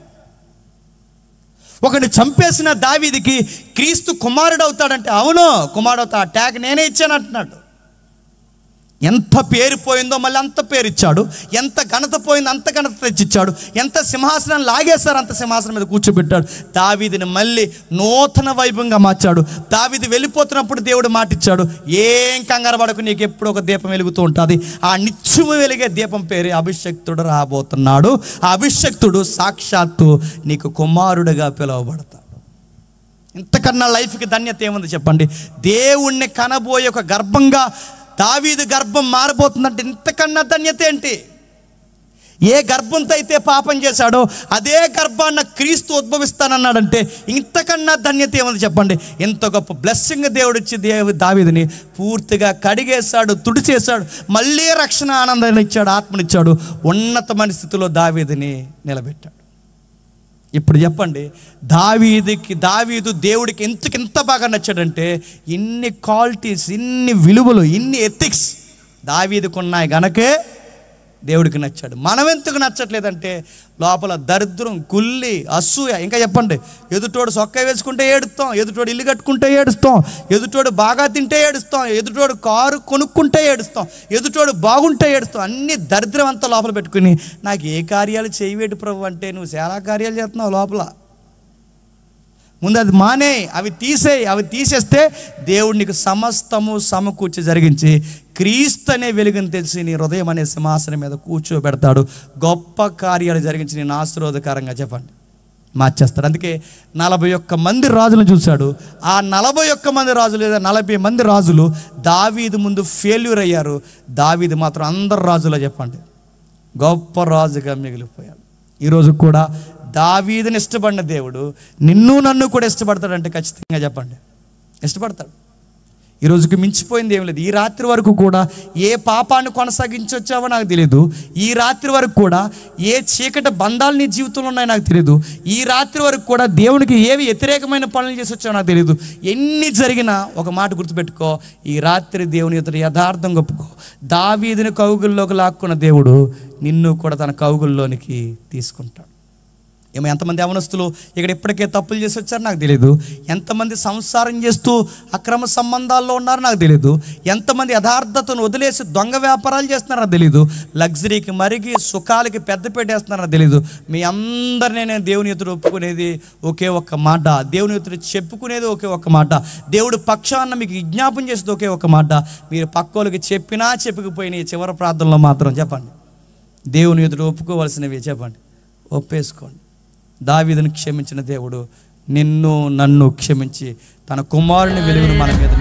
ఒకటి చంపేసిన దావీదుకి క్రీస్తు కుమారుడు అవుతాడంటే అవును కుమారుడు అవుతా, ఆ ట్యాగ్ నేనే ఇచ్చాను అంటున్నాడు. ఎంత పేరు పోయిందో మళ్ళీ అంత పేరు ఇచ్చాడు, ఎంత ఘనత పోయిందో అంత ఘనత తెచ్చిచ్చాడు, ఎంత సింహాసనం లాగేశారు అంత సింహాసనం మీద కూర్చోబెట్టాడు. దావీదుని మళ్ళీ నూతన వైభవంగా మార్చాడు. దావీదు వెళ్ళిపోతున్నప్పుడు దేవుడు మాటిచ్చాడు, ఏం కంగారు పడకు, నీకు ఎప్పుడు ఒక దీపం వెలుగుతూ ఉంటుంది. ఆ నిత్యము వెలిగే దీపం పేరే అభిషక్తుడు రాబోతున్నాడు. ఆ అభిషక్తుడు సాక్షాత్తు నీకు కుమారుడుగా పిలువబడతాడు. ఇంతకన్నా లైఫ్కి ధన్యత ఏముంది చెప్పండి? దేవుణ్ణి కనబోయే ఒక గర్భంగా దావీదు గర్భం మారబోతుందంటే ఇంతకన్నా ధన్యత ఏంటి? ఏ గర్భంతో అయితే పాపం చేశాడో అదే గర్భాన్న క్రీస్తు ఉద్భవిస్తానన్నాడంటే ఇంతకన్నా ధన్యత ఏముంది చెప్పండి? ఎంత గొప్ప బ్లెస్సింగ్ దేవుడు ఇచ్చి దావీదుని పూర్తిగా కడిగేశాడు, తుడిచేశాడు, మళ్ళీ రక్షణ ఆనందాన్ని ఇచ్చాడు, ఆత్మనిచ్చాడు, ఉన్నతమైన స్థితిలో దావీదుని నిలబెట్టాడు. ఇప్పుడు చెప్పండి, దావీదు దేవుడికి ఎంత బాగా నచ్చాడంటే ఇన్ని క్వాలిటీస్, ఇన్ని విలువలు, ఇన్ని ఎథిక్స్ దావీదుకు ఉన్నాయి గనకే దేవుడికి నచ్చాడు. మనం ఎందుకు నచ్చట్లేదంటే లోపల దరిద్రం, కుల్లి, అసూయ. ఇంకా చెప్పండి, ఎదుటోడు సొక్క వేసుకుంటే ఏడుస్తాం, ఎదుటోడు ఇల్లు కట్టుకుంటే ఏడుస్తాం, ఎదుటోడు బాగా తింటే ఏడుస్తాం, ఎదుటోడు కారు కొనుక్కుంటే ఏడుస్తాం, ఎదుటోడు బాగుంటే ఏడుస్తాం. అన్ని దరిద్రం అంతా లోపల పెట్టుకుని నాకు ఏ కార్యాలు చేయవేటి ప్రభు అంటే నువ్వు చాలా కార్యాలు చేస్తున్నావు లోపల. ముందు అది మానే, అవి తీసేస్తే దేవుడు నీకు సమస్తము సమకూర్చి జరిగించి క్రీస్తు అనే వెలుగుని తెలిసి నీ హృదయం అనే సింహాసనం మీద కూర్చోబెడతాడు. గొప్ప కార్యాలు జరిగించి నేను ఆశీర్వాదకరంగా చెప్పండి మార్చేస్తాడు. అందుకే 41 మంది రాజులను చూశాడు. ఆ 41 మంది రాజులు లేదా 40 మంది రాజులు దావీదు ముందు ఫెయిల్యూర్ అయ్యారు. దావీదు మాత్రం అందరు రాజులా చెప్పండి గొప్ప రాజుగా మిగిలిపోయాడు. ఈరోజు కూడా దావీదుని ఇష్టపడిన దేవుడు నిన్ను నన్ను కూడా ఇష్టపడతాడంటే ఖచ్చితంగా చెప్పండి ఇష్టపడతాడు. ఈ రోజుకి మించిపోయింది ఏం లేదు. ఈ రాత్రి వరకు కూడా ఏ పాపాన్ని కొనసాగించొచ్చావో నాకు తెలియదు. ఈ రాత్రి వరకు కూడా ఏ చీకటి బంధాలు నీ జీవితంలో ఉన్నాయో నాకు తెలియదు. ఈ రాత్రి వరకు కూడా దేవునికి ఏవి వ్యతిరేకమైన పనులు చేసి వచ్చావో నాకు తెలియదు. ఎన్ని జరిగినా ఒక మాట గుర్తుపెట్టుకో, ఈ రాత్రి దేవుని ఎదురు యథార్థం ఒప్పుకో. దావీదుని కౌగుల్లోకి లాక్కున్న దేవుడు నిన్ను కూడా తన కౌగుల్లోనికి తీసుకుంటాడు. ఏమో ఎంతమంది యవనస్తులు ఇక్కడ ఇప్పటికే తప్పులు చేసి వచ్చారో నాకు తెలియదు. ఎంతమంది సంసారం చేస్తూ అక్రమ సంబంధాల్లో ఉన్నారో నాకు తెలియదు. ఎంతమంది యథార్థతను వదిలేసి దొంగ వ్యాపారాలు చేస్తున్నారో నాకు తెలియదు. లగ్జరీకి మరిగి సుఖాలకి పెద్ద పెట్టేస్తున్నారో నాకు తెలియదు. మీ అందరినీ నేను దేవుని ఎదురు ఒప్పుకునేది ఒకే ఒక్క మాట, దేవుని ఎదురు చెప్పుకునేది ఒకే ఒక్క మాట, దేవుడు పక్షాన మీకు విజ్ఞాపం చేసేది ఒకే ఒక్క మాట. మీరు పక్కోళ్ళకి చెప్పినా చెప్పకపోయినా ఈ చివరి ప్రార్థనలో మాత్రం చెప్పండి, దేవుని ఎదురు ఒప్పుకోవాల్సినవి చెప్పండి, ఒప్పేసుకోండి. దావీదును క్షమించిన దేవుడు నిన్ను నన్ను క్షమించి తన కుమారుని వెలుగును మన మీద